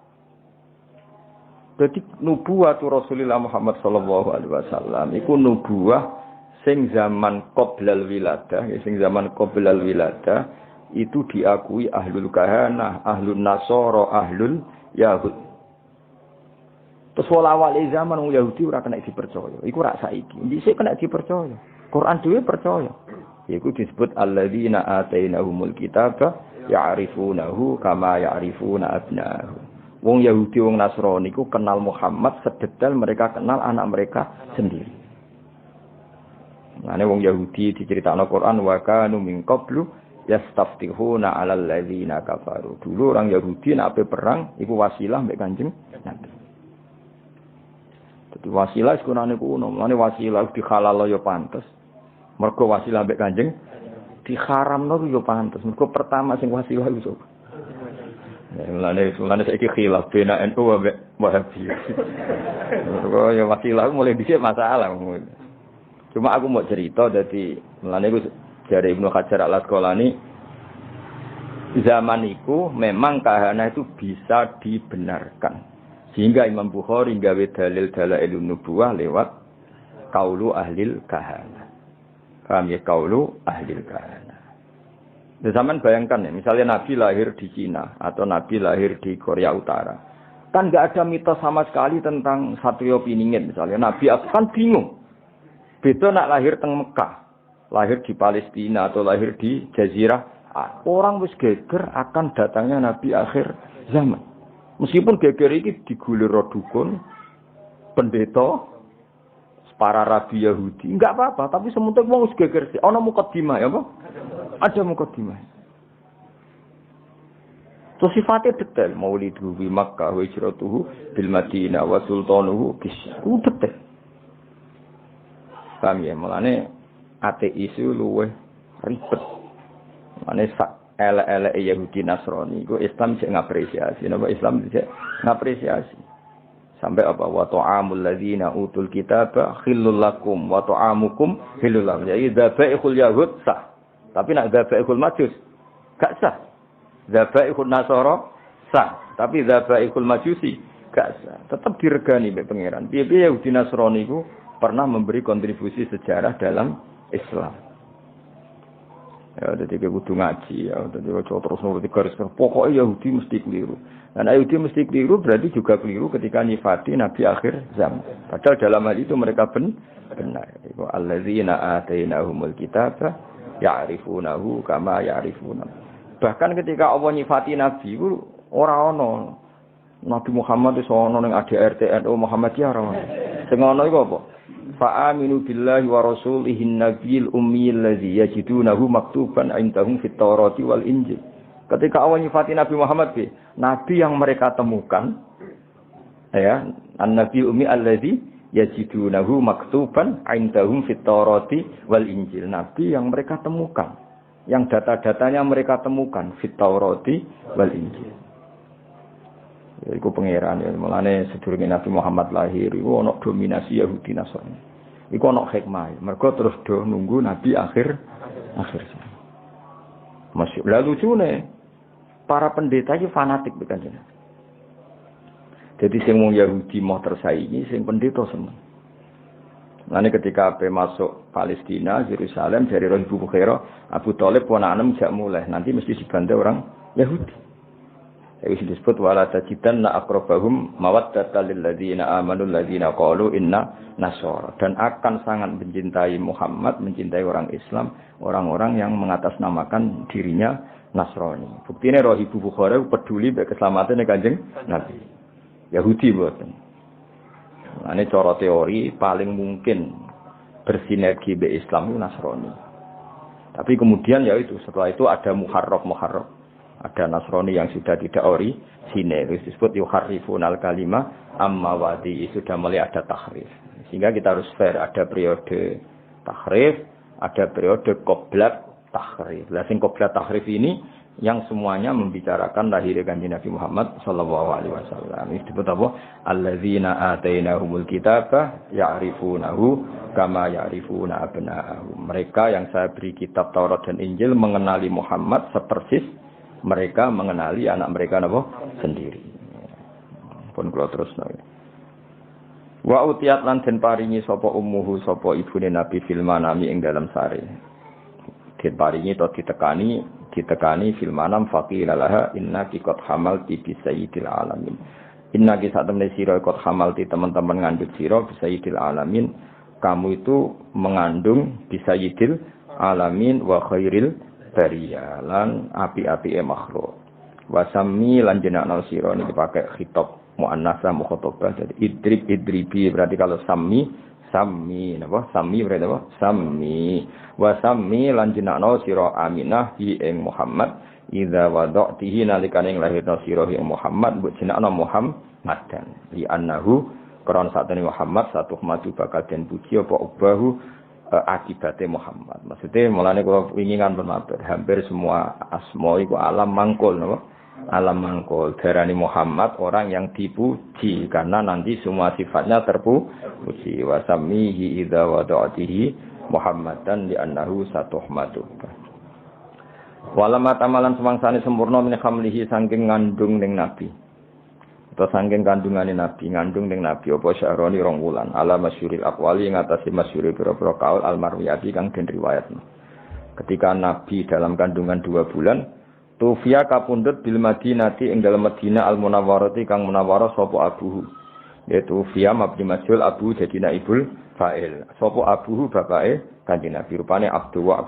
Jadi nubuwah Rasulullah Muhammad sallallahu alaihi wasallam iku nubuwah sing zaman qoblal wiladah, sing zaman qoblal wiladah itu diakui ahlul kahanah, ahlun nasara, ahlul yahud. Terus awal zaman wong Yahudi ora kena dipercaya. Iku rak saiki. Dhisik kena dipercaya. Quran dhewe percaya. Iku disebut alladzina atainahumul kitaba ya'rifunahu kama ya'rifuna abna'ahum. Wong Yahudi wong Nasrani ku kenal Muhammad sedetail mereka kenal anak mereka sendiri. Mane wong Yahudi diceritakno Quran wa kanu min qablu yastaftihuna 'alal ladzina kafaru. Dulu orang Yahudi nek perang iku wasilah mek Kanjeng Nabi. Dadi wasilah sekunane kuno, mane wasilah dihalal ya pantes. Mergo wasilah mek Kanjeng diharamno yo pantes. Mergo pertama sing wasilah iku sapa? Mulane saiki khilaf bena NU ambek Wahabi. Mergo ya wasilah mulai dhisik masalah. Cuma aku mau cerita dadi mulane iku jare Ibnu Hajar Al-Asqalani zaman iku memang kahana itu bisa dibenarkan. Sehingga Imam Bukhari gawe dalil dalailun nubuwah lewat qaulu ahlil kahana. Paham ya qaulu ahlil kahana. Di zaman bayangkan ya, misalnya Nabi lahir di Cina atau Nabi lahir di Korea Utara. Kan nggak ada mitos sama sekali tentang Satrio Piningit misalnya. Nabi kan bingung. Beda nak lahir teng Mekah, lahir di Palestina atau lahir di Jazirah. Orang wis geger akan datangnya Nabi akhir zaman. Meskipun geger iki digulir dukun, pendeta, para rabi Yahudi, enggak apa-apa, tapi sementing wong wis geger sih. Ana mukadimah ya apa? Ada mukadimah. Terus sifatnya detail, maulidu bi Makkah wa hijratuhu bil Madinah wa sultanuhu Kisra. Detail. Paham ya? Mulane ateis itu luwih ribet. Mulane elek-elek Yahudi Nasrani iku Islam sik ngapresiasi. Napa Islam sik ngapresiasi. Sampai apa wa ta'amul ladzina utul kitaba khillul lakum wa ta'amukum khillul lahum. Jadi dzabaihul yahud sah. Tapi nak dzabaihul majus gak sah. Dzabaihul nasara sah. Tapi dzabaihul majusi gak sah. Tetap diregani mbek pangeran. Piye-piye Yahudi Nasrani iku pernah memberi kontribusi sejarah dalam Islam. Ya, jadi kudu ngaji ya, jadi terus nulis garis. Pokoknya Yahudi mesti keliru. Dan Yahudi mesti keliru berarti juga keliru ketika nyifati Nabi akhir zaman. Padahal dalam hal itu mereka benar. Itu alladzina atainahumul kitaba ya'rifunahu kama ya'rifuna. Bahkan ketika Allah nyifati Nabi itu ora ono Nabi Muhammad iso ono ning ADRT NU Muhammadiyah ora ono. Sing ono iku apa? Fa'aminu billahi wa rasulihi nabiyil ummiyil ladzi yajidunahu maktuban indahum fit Taurati wal Injil. Ketika Allah nyifati Nabi Muhammad, nabi yang mereka temukan ya, an-nabiyul ummi alladzi yajidunahu maktuban indahum fit Taurati wal Injil. Nabi yang mereka temukan, yang data-datanya mereka temukan fit Taurati wal Injil. Ya, iku pangeran ya, mulane sedurunge Nabi Muhammad lahir iku ana dominasi Yahudi Nasrani. Iku ana hikmah. Mergo terus do nunggu Nabi akhir. Masih lalu lucune para pendeta iki fanatik bukan jeneng. Jadi sing wong Yahudi mau tersaingi, sing pendeta seneng. Mulane ketika ape masuk Palestina, Yerusalem dari Ibu Bukhara, Abu Thalib ponakane jak mulai, nanti mesti dibantai orang Yahudi. Itu disebut wala tajidanna aqrabahum mawaddatan lil ladzina amanu alladzina qalu inna nasara, dan akan sangat mencintai Muhammad, mencintai orang Islam, orang-orang yang mengatasnamakan dirinya Nasrani. Buktine roh Ibu Bukhara peduli mek keselamatan Kanjeng Nabi. Yahudi boten. Ane cara teori paling mungkin bersinergi be Islam itu Nasrani. Tapi kemudian ya itu setelah itu ada muharraf. Ada Nasrani yang sudah tidak orisinil, disebut yuharrifunal kalimah amma wadi, sudah mulai ada tahrif. Sehingga kita harus fair, ada periode tahrif, ada periode qoblat tahrif. Lah sing qoblat tahrif ini yang semuanya membicarakan lahirnya Kanjeng Nabi Muhammad sallallahu alaihi wasallam. Ini disebut apa? Alladzina atainahumul kitaba ya'rifunahu kama ya'rifuna abna'ahum. Mereka yang saya beri kitab Taurat dan Injil mengenali Muhammad sepersis mereka mengenali anak mereka napa sendiri. Pun kula terusno. Wa utiyat lan den paringi sapa ummuhu sapa ibune Nabi fil manami ing dalam sare. Den paringi to ditekani fil manam faqila laha innaki qad hamalti bi sayyidil alamin. Innaki sak temene sira qad hamalti teman-teman ngandhut sira bi sayyidil alamin. Kamu itu mengandung bi sayyidil alamin wa khairil bariyalan api-api makhluk. Wa sammi lan jenakno sira niki pakai khitab muannasah mukhatabah. Jadi idribi berarti kalau sammi napa? Sammi berarti apa? Sammi. Wa sammi lan jenakno sira Aminah hi ing Muhammad idza wada'tihi nalikane nglahirno sira ing Muhammad mbok jenakno Muhammadan. Li annahu Quran saat ini Muhammad satu maju bakal den puji apa ubahu akibatnya Muhammad. Maksudnya mulane kalau inginkan bermatur hampir semua asma itu alam mangkul, no? Alam mangkul. Darani Muhammad orang yang dipuji karena nanti semua sifatnya terpuji. Wasamihi idza wada'atihi Muhammadan li annahu satu maju. Walama tamalan semangsane sempurna min hamlihi saking ngandung ning nabi. Atau saking kandungane nabi ngandung ning nabi apa syahroni 2 wulan ala masyhuril aqwali ngatasi masyhuri pira-pira kaul al-marwiyati kang den riwayatna. Ketika nabi dalam kandungan 2 bulan tufiya kapundhut bil Madinati ing dalem Madinah al-Munawwarati kang munawwarah sapa abuhu. Yaitu fiya mabni majhul abu jadi naibul fa'il. Sapa abuhu bapake kanjeng nabi rupane Abdullah.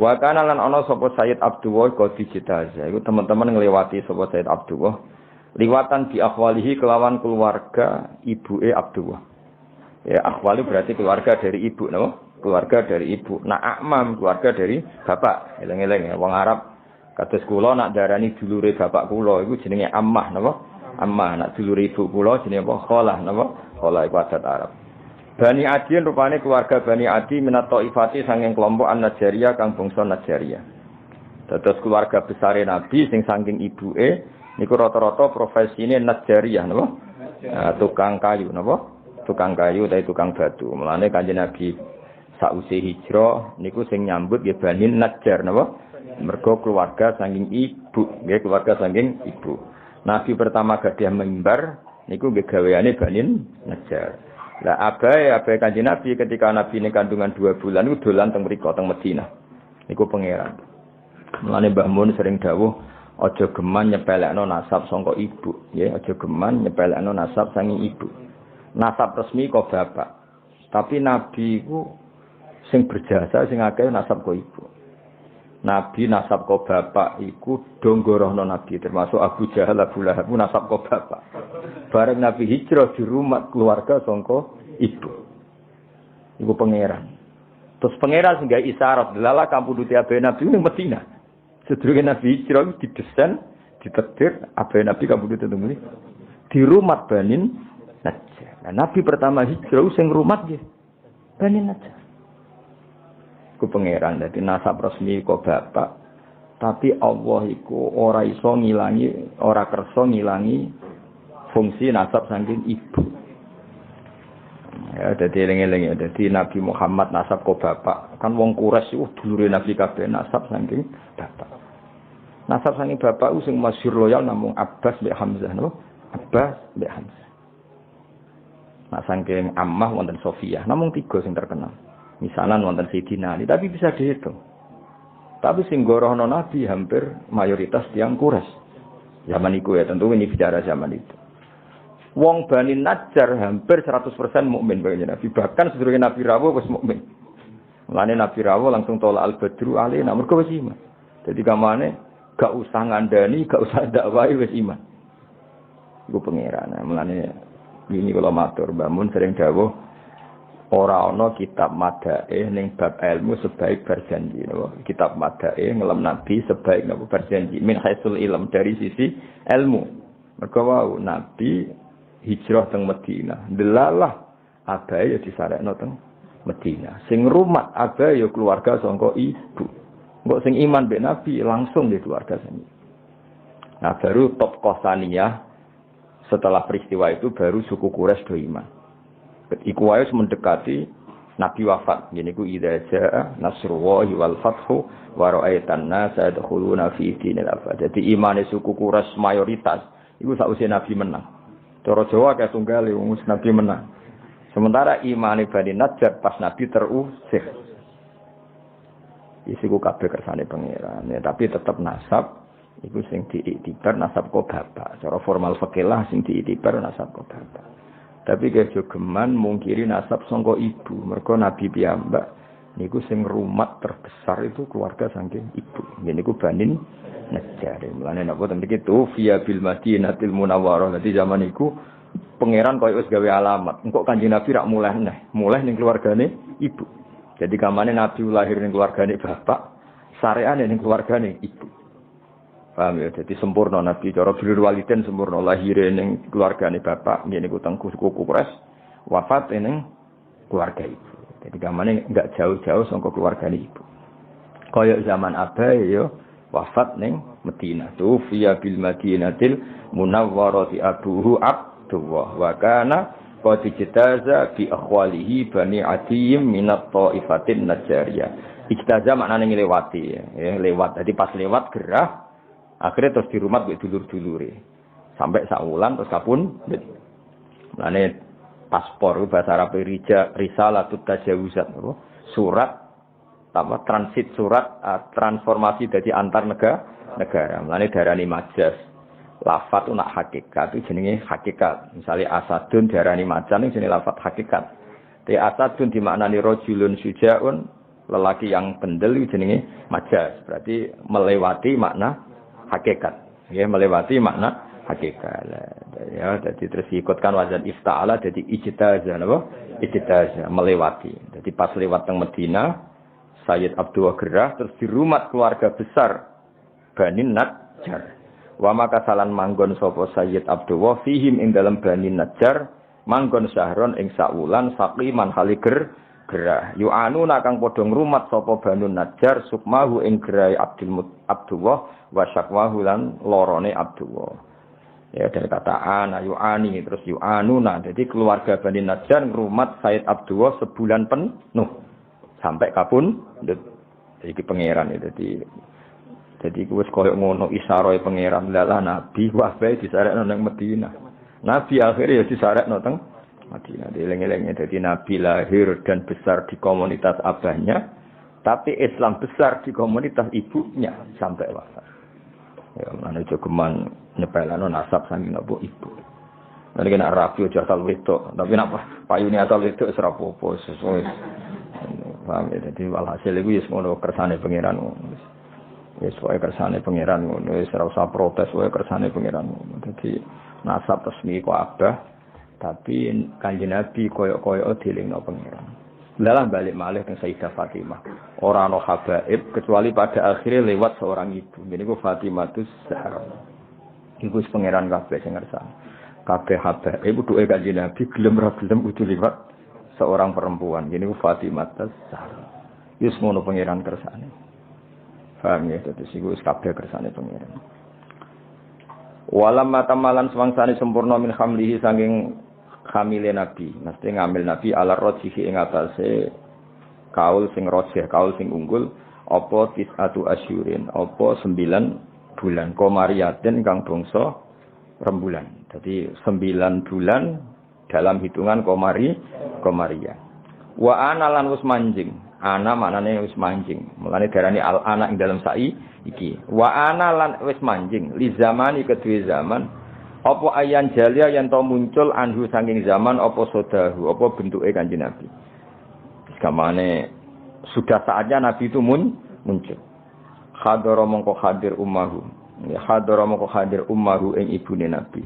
Wa kana lan ana sapa Sayyid Abdullah qadi jitaza. Iku teman-teman ngliwati sapa Sayyid Abdullah liwatan di akhwalihi kelawan keluarga ibuke Abdullah. Ya akhwali berarti keluarga dari ibu, no? Keluarga dari ibu. Nah akmam keluarga dari bapak. Eleng-eleng ya wong Arab kados kula nak darani dulure bapak kula iku jenenge ammah, napa? Ammah. Nak dulure ibu kula jenenge apa? Khalah, napa? Khalah iku adat Arab. Bani Adi rupane keluarga Bani Adi minat Taifati saking kelompok An-Najjariyah kang bangsa Najjariyah. Dados keluarga besare Nabi sing saking ibuke niku rata-rata profesine Najjariyah napa? Tukang kayu napa? Tukang kayu utawa tukang batu. Mulane Kanjeng Nabi sausé hijrah niku sing nyambut nggih Bani Najjar napa? Mergo keluarga saking ibu, nggih keluarga saking ibu. Nabi pertama gadah mimbar niku nggih gaweane Bani Najjar. Lah abae Kanjeng Nabi ketika Nabi ini kandungan 2 bulan niku dolan teng mriko teng Madinah. Niku pangeran. Mulane Mbah Mun sering dawuh aja geman nyepelekno nasab saka ibu, ya aja geman nyepelekno nasab saking ibu. Nasab resmi kok bapak. Tapi nabi iku sing berjasa sing akeh nasab kok ibu. Nabi nasab kok bapak iku donggorohno nabi termasuk Abu Jahal, Abu Lahab nasab kok bapak. Bareng nabi hijrah di rumah keluarga saka ibu. Iku pangeran. Terus pangeran sing gawe isyarat lala kampuduti abe nabi ning Madinah. Sedurunge Nabi hijrah didesain, ditetir, apa Nabi kabudut itu muni di rumah Bani Najjar. Nah, Nabi pertama hijrah sing rumah nggih Bani Najjar. Ku pangeran dadi nasab resmi kok bapak. Tapi Allah iku ora iso ngilangi, ora kersa ngilangi fungsi nasab saking ibu. Ya dadi eling-eling ya dadi Nabi Muhammad nasab kok bapak. Kan wong Quraisy dulure Nabi kabeh nasab saking bapak. Nasab saking bapak sing masyhur loyal namung Abbas mbek Hamzah, no? Abbas mbek Hamzah. Nah saking Ammah wonten Sofiyah, namung 3 sing terkenal. Misalan wonten Sayyidina Ali, tapi bisa dihitung. Tapi sing gorohno Nabi hampir mayoritas tiyang Quraisy. Zaman iku ya, tentu ini bicara zaman itu. Wong Bani Najjar hampir 100% mukmin bagi Nabi. Bahkan sedurunge Nabi rawuh wis mukmin. Mulane Nabi rawuh langsung tolak al-badru alaina mergo wis iman. Dadi kamane gak usah ngandani, gak usah dakwahi wis iman. Iku pangeran. Mulane ini kula matur Mbah Mun sering dawuh ora ana kitab madae ning bab ilmu sebaik berjanji. Kitab madae ngelem Nabi sebaik napa berjanji min haisul ilm dari sisi ilmu. Mergo wau Nabi hijrah teng Madinah. Delalah abae ya disarekno teng Madinah. Sing rumat abae ya keluarga saka ibu. Mbok sing iman mbek Nabi langsung di keluarga sini. Nah, baru top Qosaniyah setelah peristiwa itu baru suku Quraisy do iman. Iku wae mendekati Nabi wafat. Ngene iku idza jaa nasrullahi wal fathu wa ra'aitan nasa yadkhuluna fi dinil afad. Jadi imane suku Quraisy mayoritas iku sakwise Nabi menang. Cara Jawa kae tunggal wong Nabi menang. Sementara imane Bani Najjar pas Nabi terusir. Isiku kabeh kersane pangeran. Ya, tapi tetap nasab iku sing diiktibar nasab kok bapak. Cara formal fikih lah sing diiktibar nasab kok bapak. Tapi kejo geman mungkiri nasab sangka ibu. Mergo Nabi piyambak niku sing rumat terbesar itu keluarga saking ibu. Niku Bani Najjar. Mulane napa ten iki tufiya bil Madinatil Munawwarah. Dadi zaman iku pangeran koyo wis gawe alamat. Engko Kanjeng Nabi rak mulih ning keluargane ibu. Jadi kamane Nabi lahir ning keluargane bapak, sareane ning keluargane ibu. Paham ya? Jadi sempurna Nabi cara birrul walidain sempurna lahir ning keluargane bapak, ngene iku teng kuku Quraisy, wafat ning keluarga ibu. Jadi kamane enggak jauh-jauh saka keluargane ibu. Kaya zaman abae ya wafat ning Madinah. Tufiya bil Madinatil Munawwarati abuhu Abdullah wa kana qad ijtaza bi akhwalihi bani Atiyim minat taifatin Najjariyah. Ijtaza maknane nglewati ya, lewat. Jadi pas lewat gerah akhirnya terus dirumat mbek dulur-dulure. Sampai sak wulan terus kapun. Mulane paspor bahasa Arab risalatut tajawuzat surat apa transit surat transformasi dari antar negara. Mulane darani majaz. Lafat nak hakikat itu jenenge hakikat. Misalnya asadun darani macan itu jenenge lafat hakikat. Te asadun dimaknani rajulun syuja'un, lelaki yang kendel itu jenenge majaz. Berarti melewati makna hakikat. Ya, melewati makna hakikat. Ya, jadi terus diikutkan wazan ifta'ala jadi ijtazah napa? Ijtazah melewati. Jadi pas lewat teng Madinah Sayyid Abdullah gerah terus dirumat keluarga besar Bani Najjar. Wa maka salan manggon sapa Sayyid Abdullah fihim ing dalam Bani Najjar manggon syahron ing sakwulan saqiman haliger gerah. Yu'anuna kang padha ngrumat sapa Bani Najjar sukmahu ing gerai Abdullah wa syakwahu lan lorone Abdullah. Ya dari kata ana yu'ani terus yu'anuna. Jadi keluarga Bani Najjar ngrumat Sayyid Abdullah sebulan penuh. Sampai kapun iki pangeran itu jadi wis koyo ngono isaroe pangeran lalah nabi wae disarekno nang Madinah. Nabi akhirnya ya disarekno teng Madinah. Dieling-elinge dadi nabi lahir dan besar di komunitas abahnya, tapi Islam besar di komunitas ibunya sampai wafat. Ya mana jogeman nyepelano nasab saking napa ibu. Nek nek rapi aja asal wedok, tapi nek payune asal wedok wis ora apa-apa sesuai. Paham ya, jadi walhasil itu ya semuanya kersane pengiran ya semuanya kersane pengiran ya ora usah protes semuanya kersane pengiran jadi nasab resmi kok abah tapi Kanjeng Nabi koyo-koyo dilingno pengiran lalah balik malih teng Sayyidah Fatimah ora ana habaib kecuali pada akhirnya lewat seorang ibu niku Fatimatus Zahra iku pengiran kabeh sing ngersane kabeh habaib duwe Kanjeng Nabi gelem ra gelem kudu liwat seorang perempuan. Jadi Fatimah Zahra. Yus ngono pangeran kersane. Paham ya, terus iku wis kabeh kersane pangeran. Walam matamalan semangsane sempurna min hamlihi saking hamile Nabi. Mesti ngambil Nabi ala rojihi ing atase kaul sing rojih, kaul sing unggul apa tisatu asyurin, apa 9 bulan komariaten kang bangsa rembulan. Jadi 9 bulan dalam hitungan komariah. Wa ana lan wis manjing. Ana maknane wis manjing. Mulane darani al ana ing dalam sai iki. Wa ana lan wis manjing li zamani kedue zaman apa ayan jalia yen to muncul anhu saking zaman apa sodahu apa bentuke Kanjeng Nabi. Kamane sudah saatnya Nabi itu muncul. Hadara mongko hadir ummahu. Ya hadara mongko hadir ummahu ing ibune Nabi.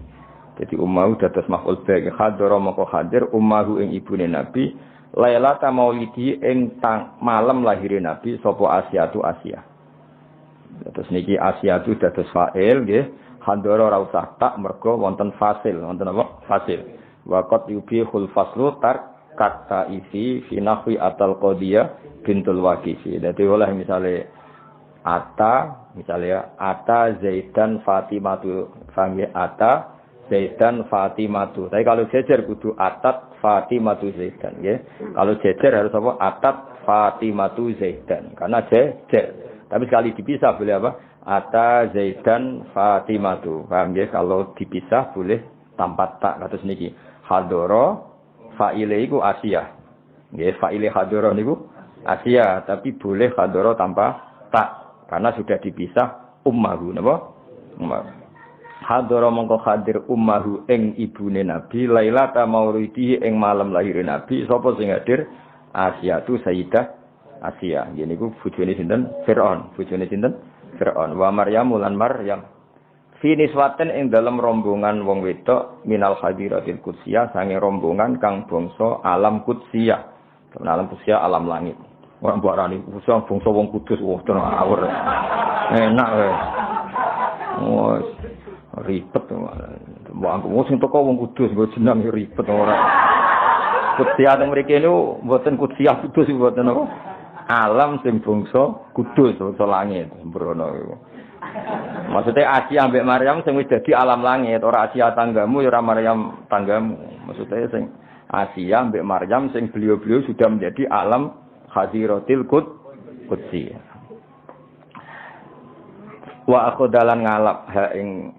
Jadi ummahu dados maf'ul ba'ih hadara moko hadir ummahu ing ibune Nabi lailata maulidi ing malam lahir Nabi sapa Asyatu Asia. Terus niki Asyatu dados fa'il nggih hadara ora usah tak mergo wonten fasil wonten apa fasil wa qad yubihul faslu tar kata isi fi nahwi atal qadiyah bintul waqifi. Dadi oleh misale ata Zaidan Fatimatu fangge ata Zaidan Fatimatu. Tapi kalau jejer kudu atat Fatimatu Zaidan, ya. Kalau jejer harus apa? Atat Fatimatu Zaidan. Karena jejer. Tapi sekali dipisah boleh apa? Ata Zaidan Fatimatu. Paham ya? Kalau dipisah boleh tanpa tak. Kados niki. Hadoro fa'ile iku Asia. Nggih, fa'ile hadoro niku Asia, tapi boleh hadoro tanpa tak. Karena sudah dipisah ummahu napa? Ummahu. Hadara mongko hadir ummahu ing ibune Nabi lailata maulidi ing malam lahir Nabi sapa sing hadir Asia tu Sayyidah Asia. Yen niku bojone sinten? Firaun. Bojone sinten? Fir'aun wa Maryam lan Maryam fi niswatin ing dalam rombongan wong wedok minal hadiratil qudsiyah sange rombongan kang bangsa alam qudsiyah. Alam qudsiyah alam langit. Ora mbarani bangsa wong kudus wah tenan awur. Enak wis. Wes ribet wong sing teko wong kudus nggo jeneng ribet ora. Qudsiyah teng mriki niku mboten qudsiyah kudus mboten apa. Alam sing bangsa kudus bangsa langit sembrono iku. Maksudnya Asia ambek Maryam sing wis dadi alam langit, ora Asia tanggamu ya ora Maryam tanggamu. Maksudnya sing Asia ambek Maryam sing beliau-beliau sudah menjadi alam hadiratil qudsi. Wa akhodalan ngalap ha ing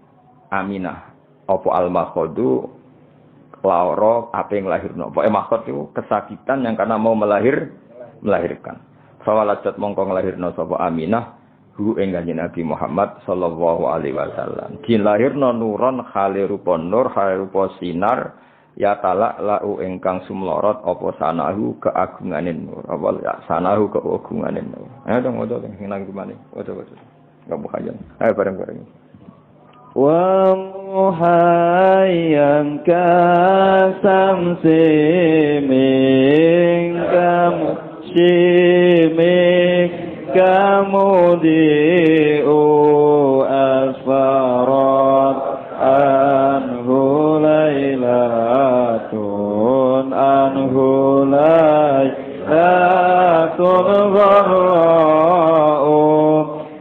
Aminah apa al-makhadu laura apa yang lahirno. Pokoke makhod itu kesakitan yang karena mau melahirkan. Fawaladat mongko nglahirno sapa Aminah hu ing Kanjeng Nabi Muhammad sallallahu alaihi wasallam. Dilahirno nuron khali rupa nur, khali rupa sinar, ya talak lau ingkang sumlorot apa sanahu keagungane nur. Apa ya sanahu keagungane nur. Ayo dong waca sing nang gimana? Waca. Enggak bukajan. Ayo bareng-bareng. Wa muhayyan kasamsi min kamudi'u asfarat anhu laylatun gharra'u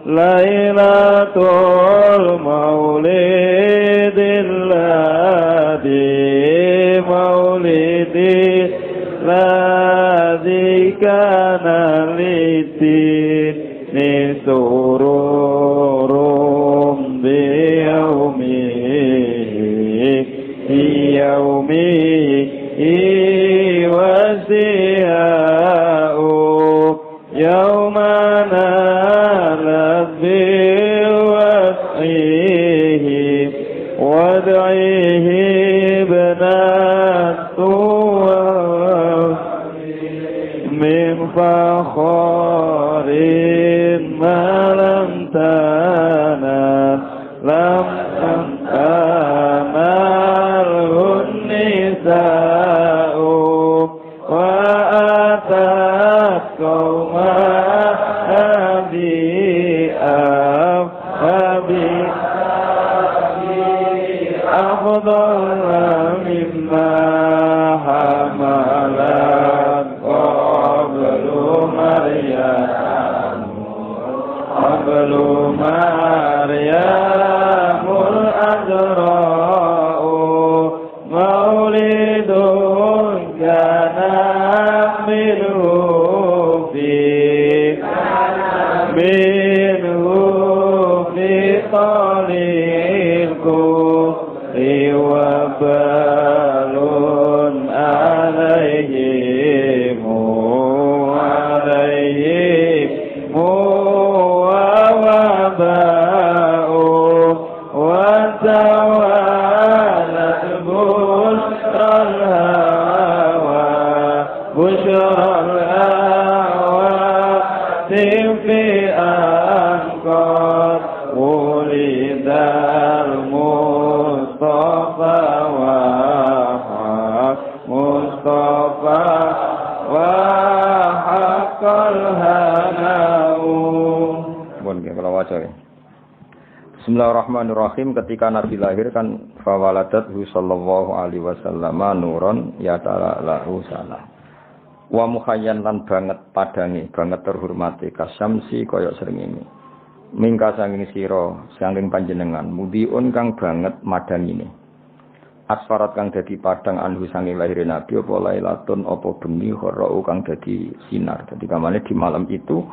laylatul maulidil ladzi kana litin sururum biyaumihi wasiya'u yawmana labbil was'ihi wad'ihi benatu min fakharin malam tanat lam tanalhun nisa'u wa atat qawma abi afdal mimma hamalat qablu Maryamul azra'u maulidun kana minhu fi talil kufri wa balun alaihim وتوالت بشرى الهوى في أنقاض ولد المصطفى وحق الهناء. Bismillahirrahmanirrahim. Ketika Nabi lahir kan fawaladathu sallallahu alaihi wasallam nuron ya ta'alahu salah. Wa mukhayyan lan banget padange, banget terhormati kasamsi kaya srengenge. Mingka sanging sira, sanging panjenengan, mudiun kang banget madangine. Asfarat kang dadi padang anhu sanging lahir Nabi apa lailatun apa bengi gharra'u kang dadi sinar. Dadi kamane di malam itu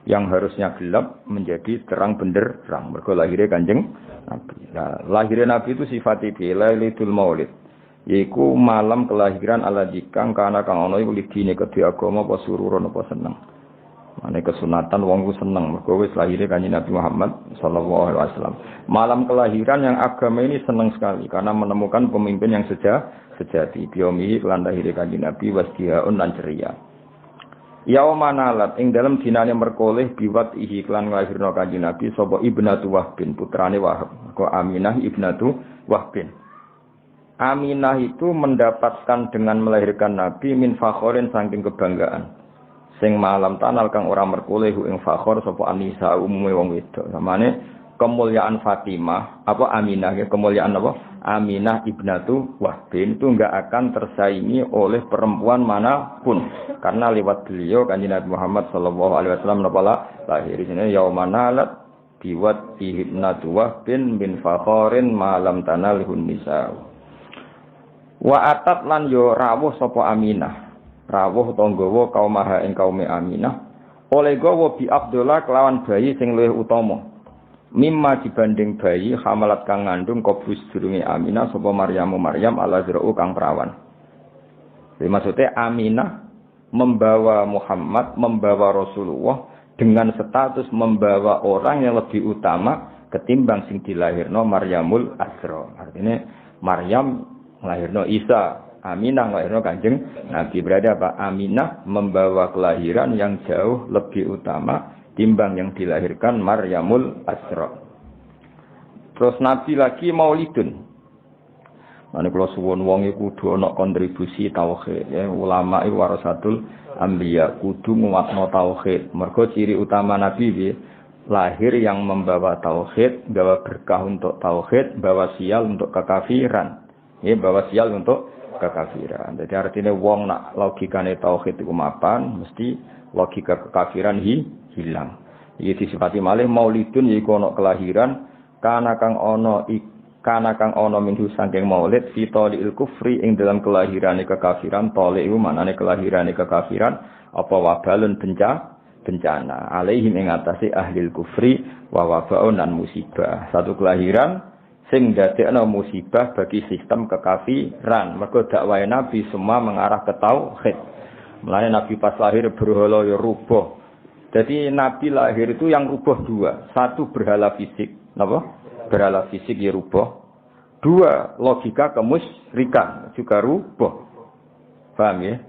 yang harusnya gelap menjadi terang benderang. Mergo lahirnya Kanjeng Nabi. Nah, lahirnya Nabi itu sifatnya Lailatul Maulid. Yaiku malam kelahiran ala dikang kana kang ana iku lidine kedhe agama apa sururon apa seneng. Mane kesunatan wong ku seneng mergo wis lahirnya Kanjeng Nabi Muhammad sallallahu alaihi wasallam. Malam kelahiran yang agama ini seneng sekali karena menemukan pemimpin yang sejati. Biomihi lan lahirnya Kanjeng Nabi wasdihaun lan ceria. Yaumanalat ing dalem dinane merkoleh biwat ihi klan nglahirno Kanjeng Nabi sapa Ibnatu Wahbin putrane Wahab. Kok Aminah Ibnatu Wahbin. Aminah itu mendapatkan dengan melahirkan Nabi min fakhorin saking kebanggaan. Sing malam tanal kang ora merkoleh ing fakhor sapa Anisa umume wong wedok. Samane kemuliaan Fatimah apa Aminah ya kemuliaan apa? Aminah Ibnatu Wahbin itu enggak akan tersaingi oleh perempuan manapun karena lewat beliau Kanjeng Nabi Muhammad sallallahu alaihi wasallam lahir ini yaumanalat biwat Ibnatu Wahbin min fakhorin malam tanalihun nisa. Wa atat lan yo rawuh sapa Aminah. Rawuh tanggawa kaum maha ing kaume Aminah oleh gawa bi Abdullah kelawan bayi sing luwih utama. Mimma dibanding bayi hamalat kang ngandung kobus durunge Aminah sapa Maryam ala zra'u kang perawan. Jadi maksudnya Aminah membawa Muhammad, membawa Rasulullah dengan status membawa orang yang lebih utama ketimbang sing dilahirno Maryamul Azra. Artinya Maryam lahirno Isa, Aminah lahirno Kanjeng Nabi. Berarti apa? Aminah membawa kelahiran yang jauh lebih utama timbang yang dilahirkan Maryamul Azra. Terus Nabi lagi maulidun. Mane kula suwun wong iku kudu ana kontribusi tauhid ya. Ulama iku warasatul anbiya kudu nguwatno tauhid. Mergo ciri utama Nabi piye? Lahir yang membawa tauhid, bawa berkah untuk tauhid, bawa sial untuk kekafiran. Ya, bawa sial untuk kekafiran. Jadi artinya wong nak logikane tauhid iku mapan, mesti logika kekafiran hilang. Iki disifati malih maulidun yaiku ana kelahiran kana kang ana minhu saking maulid fitolil kufri ing dalam kelahirane kekafiran. Tole iku manane kelahirane kekafiran apa wabalun bencana alaihim ing atase ahli kufri wa wabaun dan musibah. Satu kelahiran sing dadekno musibah bagi sistem kekafiran. Mergo dakwah Nabi semua mengarah ke tauhid. Mulane Nabi pas lahir berhala ya rubuh. Jadi Nabi lahir itu yang rubuh dua. Satu berhala fisik, napa? Berhala fisik ya rubuh. Dua, logika kemusyrikan juga rubuh. Paham ya?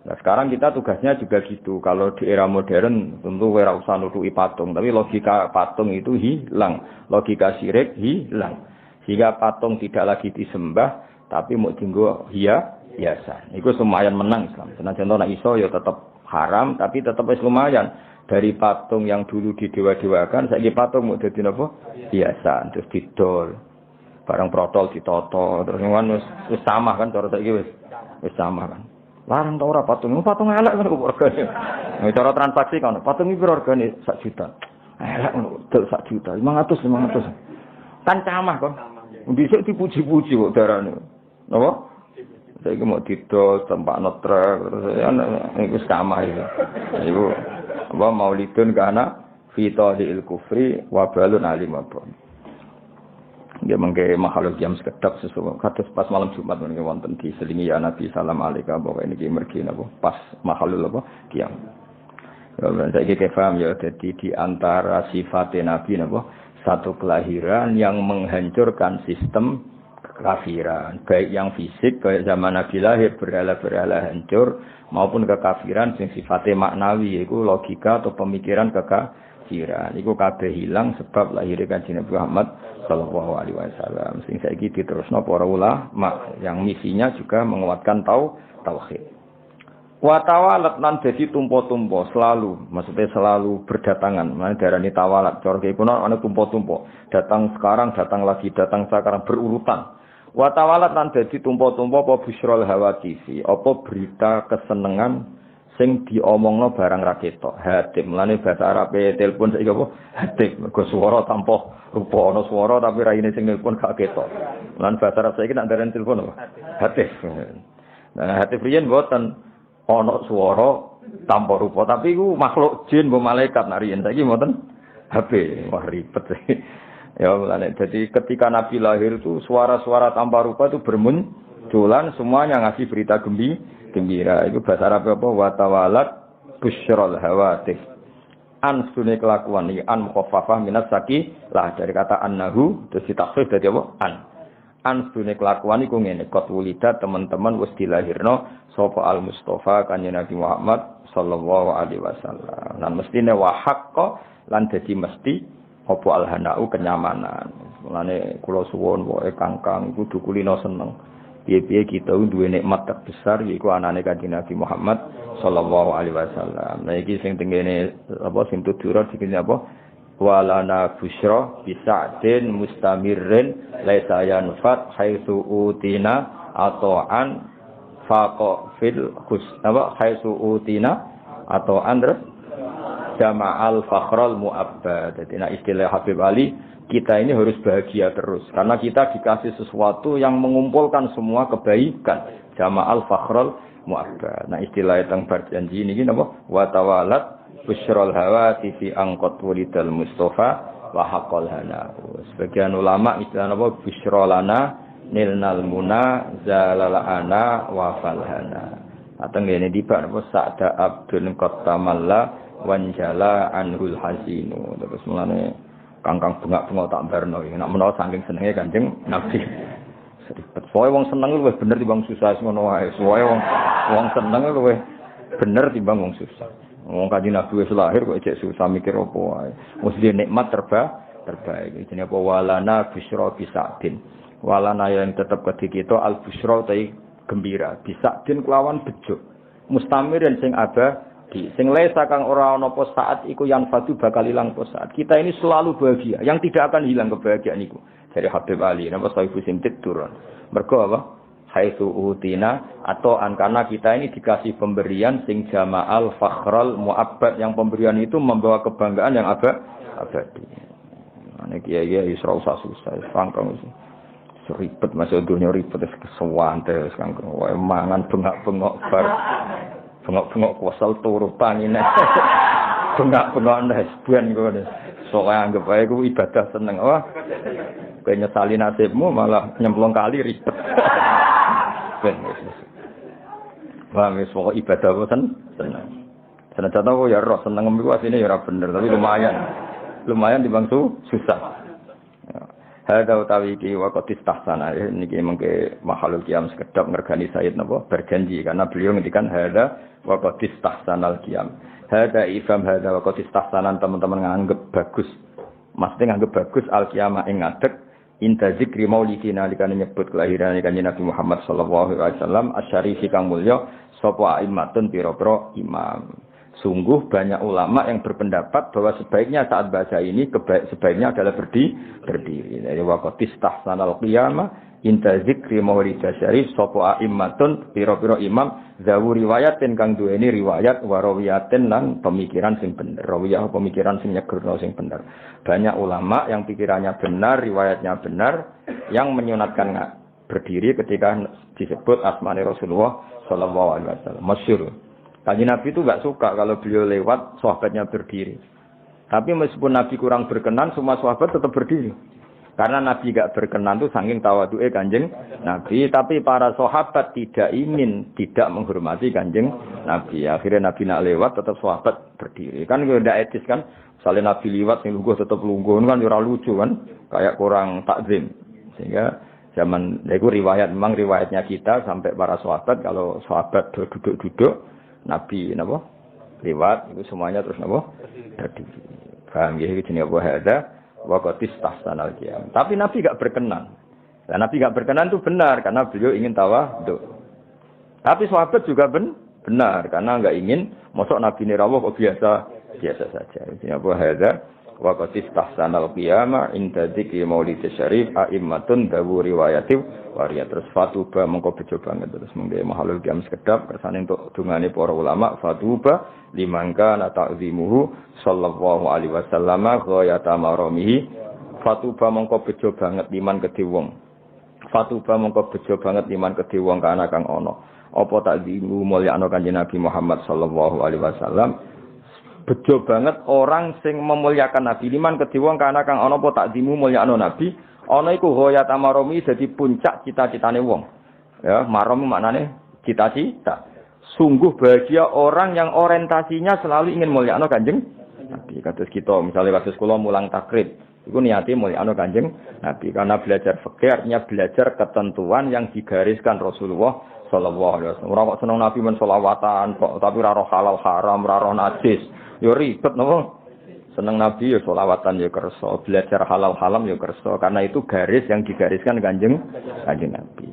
Nah, sekarang kita tugasnya juga gitu. Kalau di era modern tentu ora usah nutuki patung, tapi logika patung itu hilang, logika syirik hilang. Sehingga patung tidak lagi disembah, tapi mau tinggal hiasan. Itu lumayan menang Islam. Senajan nek iso ya tetap haram, tapi tetap lumayan. Dari patung yang dulu didewa-dewakan, saiki patung mau dadi napa? Hiasan, terus didol. Barang protol ditoto, terus wis sama kan cara saiki wis sama kan. Larang ta ora patung elek kan kok regane. Cara transaksi kan patung iki regane 1 juta. Elek ngono, 1 juta, 500. Kan camah kok. Dhisik dipuji-puji kok darane. Napa? Saiki mau didol tempakno truk terus iku scamah iki. Iku apa maulidun kana fitolil kufri wa balun alim apa. Nggih mengke makhluk jam sekedap sesuatu kados pas malam Jumat menika wonten di selingi ya Nabi salam alaikum bahwa niki mergi napa pas makhluk apa kiam. Ya saiki paham ya dadi di antara sifat Nabi napa satu kelahiran yang menghancurkan sistem kekafiran, baik yang fisik kayak zaman Nabi lahir berhala-berhala hancur maupun kekafiran yang sifatnya maknawi yaitu logika atau pemikiran kekafiran. Iku kabeh hilang sebab lahirnya Kanjeng Nabi Muhammad sallallahu alaihi wasallam. Sing saiki diterusno para ulama yang misinya juga menguatkan tauhid. Wa tawalat lan dadi tumpo-tumpo selalu, maksudnya selalu berdatangan. Mane darani tawalat, cara kuno ana tumpo-tumpo. Datang sekarang, datang lagi, datang sekarang berurutan. Wa tawalat lan dadi tumpo-tumpo apa busyrul hawatisi, apa berita kesenengan sing diomongno barang ra ketok. Hatim, lane bahasa Arabe telepon saiki apa? Hatim, mergo swara tanpa rupa, ana swara tapi raine sing nelpon gak ketok. Lan bahasa Arab saiki nek darani telepon apa? Hatif. Nah, hatif riyen mboten ana swara tanpa rupa, tapi iku makhluk jin mbok malaikat nariyen saiki mboten HP. Wah ribet. Ya mulane jadi ketika Nabi lahir itu suara-suara tanpa rupa itu bermunculan semuanya ngasih berita gembira. Itu bahasa Arab apa? Wa tawalat busyrul hawatif. An sunne kelakuan iki an mukhaffafah minas sakilah dari kata annahu terus ditakhfif dadi apa? An. Ansune kelakuan iku ngene, qad wulida teman-teman wis dilahirno sapa al Mustafa kanjeng Nabi Muhammad sallallahu alaihi wasallam. Lan mestine wa haqqo lan dadi mesti apa alhanau kenyamanan. Mulane kula suwun wae Kangkang kudu kulino seneng. Piye-piye kita duwe nikmat terbesar yaiku anane kanjeng Nabi Muhammad sallallahu alaihi wasallam. Nah iki sing tengene apa sing tudurat iki apa? Walana busyra bisa'din mustamirrin laisa yanfat haitsu utina ata'an faqa fil khusnaba haitsu utina ata'an jama'al fakhral mu'abbad. Jadi istilah Habib Ali, kita ini harus bahagia terus karena kita dikasih sesuatu yang mengumpulkan semua kebaikan. Jama'al fakhral mu'abbad. Nah istilah tentang berjanji ini napa? Wa tawalat busyral hawati fi angqat walidal Mustafa wa haqqal hana. Sebagian ulama istilah napa? Busyralana nilnal muna zalalana wa falhana. Atau ngene dibak napa? Sa'da abdul qatamalla wanjala anhul hasinu. Terus mulane Kangkang bengak-bengok tak barno iki nek menawa saking senenge Kanjeng Nabi. Seribet. Soale wong seneng luwih bener timbang susah ngono wae. Soale wong seneng luwih bener timbang wong susah. Wong Kanjeng Nabi wis lahir kok cek susah mikir apa wae. Mesti nikmat terbaik. Jenenge apa walana busyra bisadin. Walana yang tetep kedhi kita al busyra ta gembira. Bisadin kelawan bejo. Mustamir dan sing sing lesa kang ora ana apa saat iku yang fadu bakal ilang apa saat. Kita ini selalu bahagia, yang tidak akan hilang kebahagiaan iku. Dari Habib Ali, napa Saifu Sintit turun. Mergo apa? Haitsu utina atau karena kita ini dikasih pemberian sing jama'al fakhral mu'abbad, yang pemberian itu membawa kebanggaan yang abadi. Ane kiai wis ora usah susah, Kangkang wis ribet masuk dunia ribet wis kesuwante Kangkang. Wae mangan bengak-bengok bar. Bengok-bengok kuasal turu pangine. Bengak-bengok nesben kok. Sok anggap ae ku ibadah seneng. Wah. Kowe nyesali nasibmu malah nyemplung kali ribet. Ben. Wah, wis kok ibadah boten seneng. Senajan aku ya roh seneng iku asline ya ora bener, tapi lumayan timbang susah. Hadza utawi iki waqt istahsana niki mengke mahalul qiyam sekedap ngergani Sayyid napa berjanji karena beliau ngendikan hadza waqt istahsanal qiyam. Hadza ifam hadza waqt istahsanan teman-teman nganggep bagus. Mesti nganggep bagus al qiyamah ing ngadeg inta zikri maulidina nalikane nyebut kelahiran Kanjeng Nabi Muhammad sallallahu alaihi wasallam asyarifi kang mulya sapa aimatun pira-pira imam. Sungguh banyak ulama yang berpendapat bahwa sebaiknya saat baca ini sebaiknya adalah berdiri. Dari waqtis tahsanal qiyamah inta zikri maulid syarif sapa aimmatun pira-pira imam zawu riwayatin kang duweni riwayat warawiyatin lan pemikiran sing bener. Rawiyah pemikiran sing nyegerno sing bener. Banyak ulama yang pikirannya benar, riwayatnya benar yang menyunatkan berdiri ketika disebut asmane Rasulullah sallallahu alaihi wasallam. Masyhur. Kanjeng Nabi itu enggak suka kalau beliau lewat sahabatnya berdiri. Tapi meskipun Nabi kurang berkenan, semua sahabat tetap berdiri. Karena Nabi enggak berkenan itu saking tawadhu'e Kanjeng Nabi, tapi para sahabat tidak menghormati Kanjeng Nabi. Akhirnya Nabi nak lewat tetap sahabat berdiri. Kan enggak etis kan? Misalnya Nabi lewat sing lungguh tetap lungguh kan ora lucu kan? Kayak kurang takzim. Sehingga zaman itu memang riwayatnya kita sampai para sahabat kalau sahabat duduk-duduk Nabi napa lewat itu semuanya terus napa berdiri. Paham ya iki jenenge apa hadza waqtis tahsanal qiyam. Tapi Nabi enggak berkenan. Dan Nabi enggak berkenan itu benar karena beliau ingin tawadhu. Tapi sahabat juga benar karena enggak ingin mosok Nabi ni rawuh kok biasa saja. Ini apa hadza waqtis tahsanal qiyam inda dzikri maulid syarif aimmatun dawu riwayatif waria terus fatuba mengko bejo banget terus mengke mahalul qiyam sekedap kersane untuk dungane para ulama fatuba limangka la ta'zimuhu sallallahu alaihi wasallam ghayata maramihi fatuba mengko bejo banget liman kedhe wong fatuba mengko bejo banget liman kedhe wong kana kang ana apa ta'zimu mulyakno Kanjeng Nabi Muhammad sallallahu alaihi wasallam bejo banget orang sing memuliakan Nabi liman kedhe wong kana kang ana apa ta'zimu mulyakno Nabi ana iku ghayat amaromi dadi puncak cita-citane wong. Ya, marom maknane cita-cita. Sungguh bahagia orang yang orientasinya selalu ingin mulyakno Kanjeng Nabi. Kados kita, misalnya kados kula mulang takrib. Iku niate mulyakno Kanjeng Nabi karena belajar fikih artinya belajar ketentuan yang digariskan Rasulullah sallallahu alaihi wasallam. Ora kok seneng Nabi men selawatan kok tapi ora roh halal haram, ora roh najis. Yo ribet napa? Seneng Nabi ya selawatan ya kersa, belajar halal haram ya kersa karena itu garis yang digariskan Kanjeng Nabi.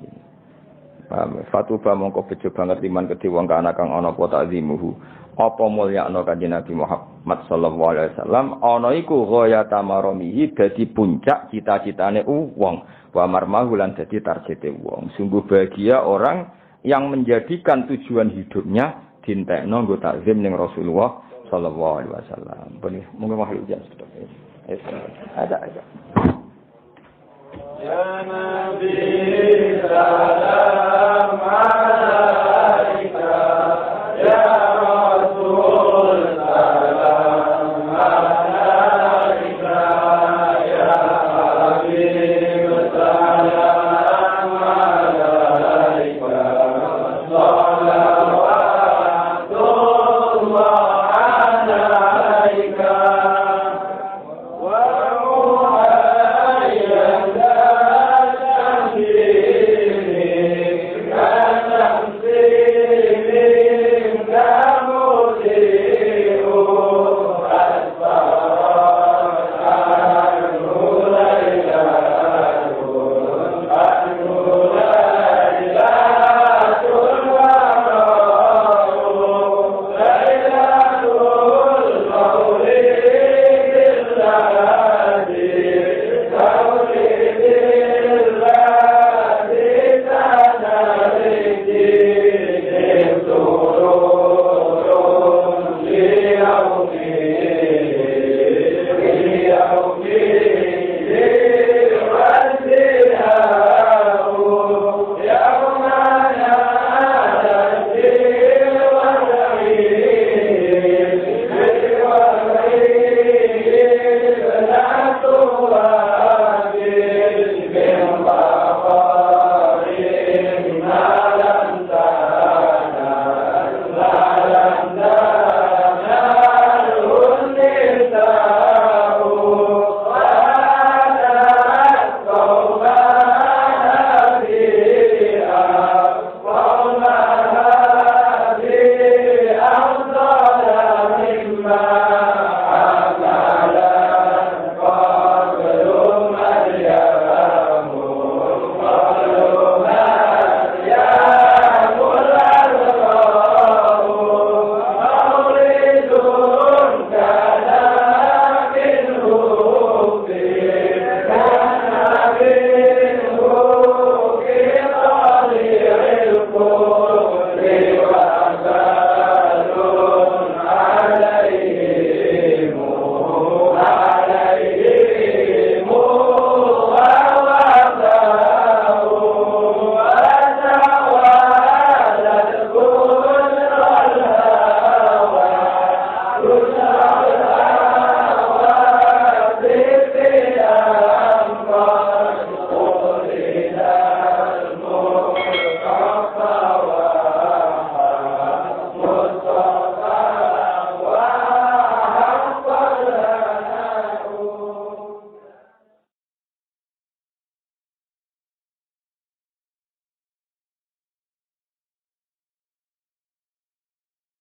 Fatuba mongko bejo banget liman kedhe wong kana kang ana apa takzimuhu. Apa mulyakno Kanjeng Nabi Muhammad sallallahu alaihi wasallam ana iku ghayata maramihi dadi puncak cita-citane wong wa marmahu lan dadi targete wong. Sungguh bahagia orang yang menjadikan tujuan hidupnya dintekno nggo takzim ning Rasulullah sallallahu alaihi wasallam. Boleh monggo makhluk jan ada. Ya Nabi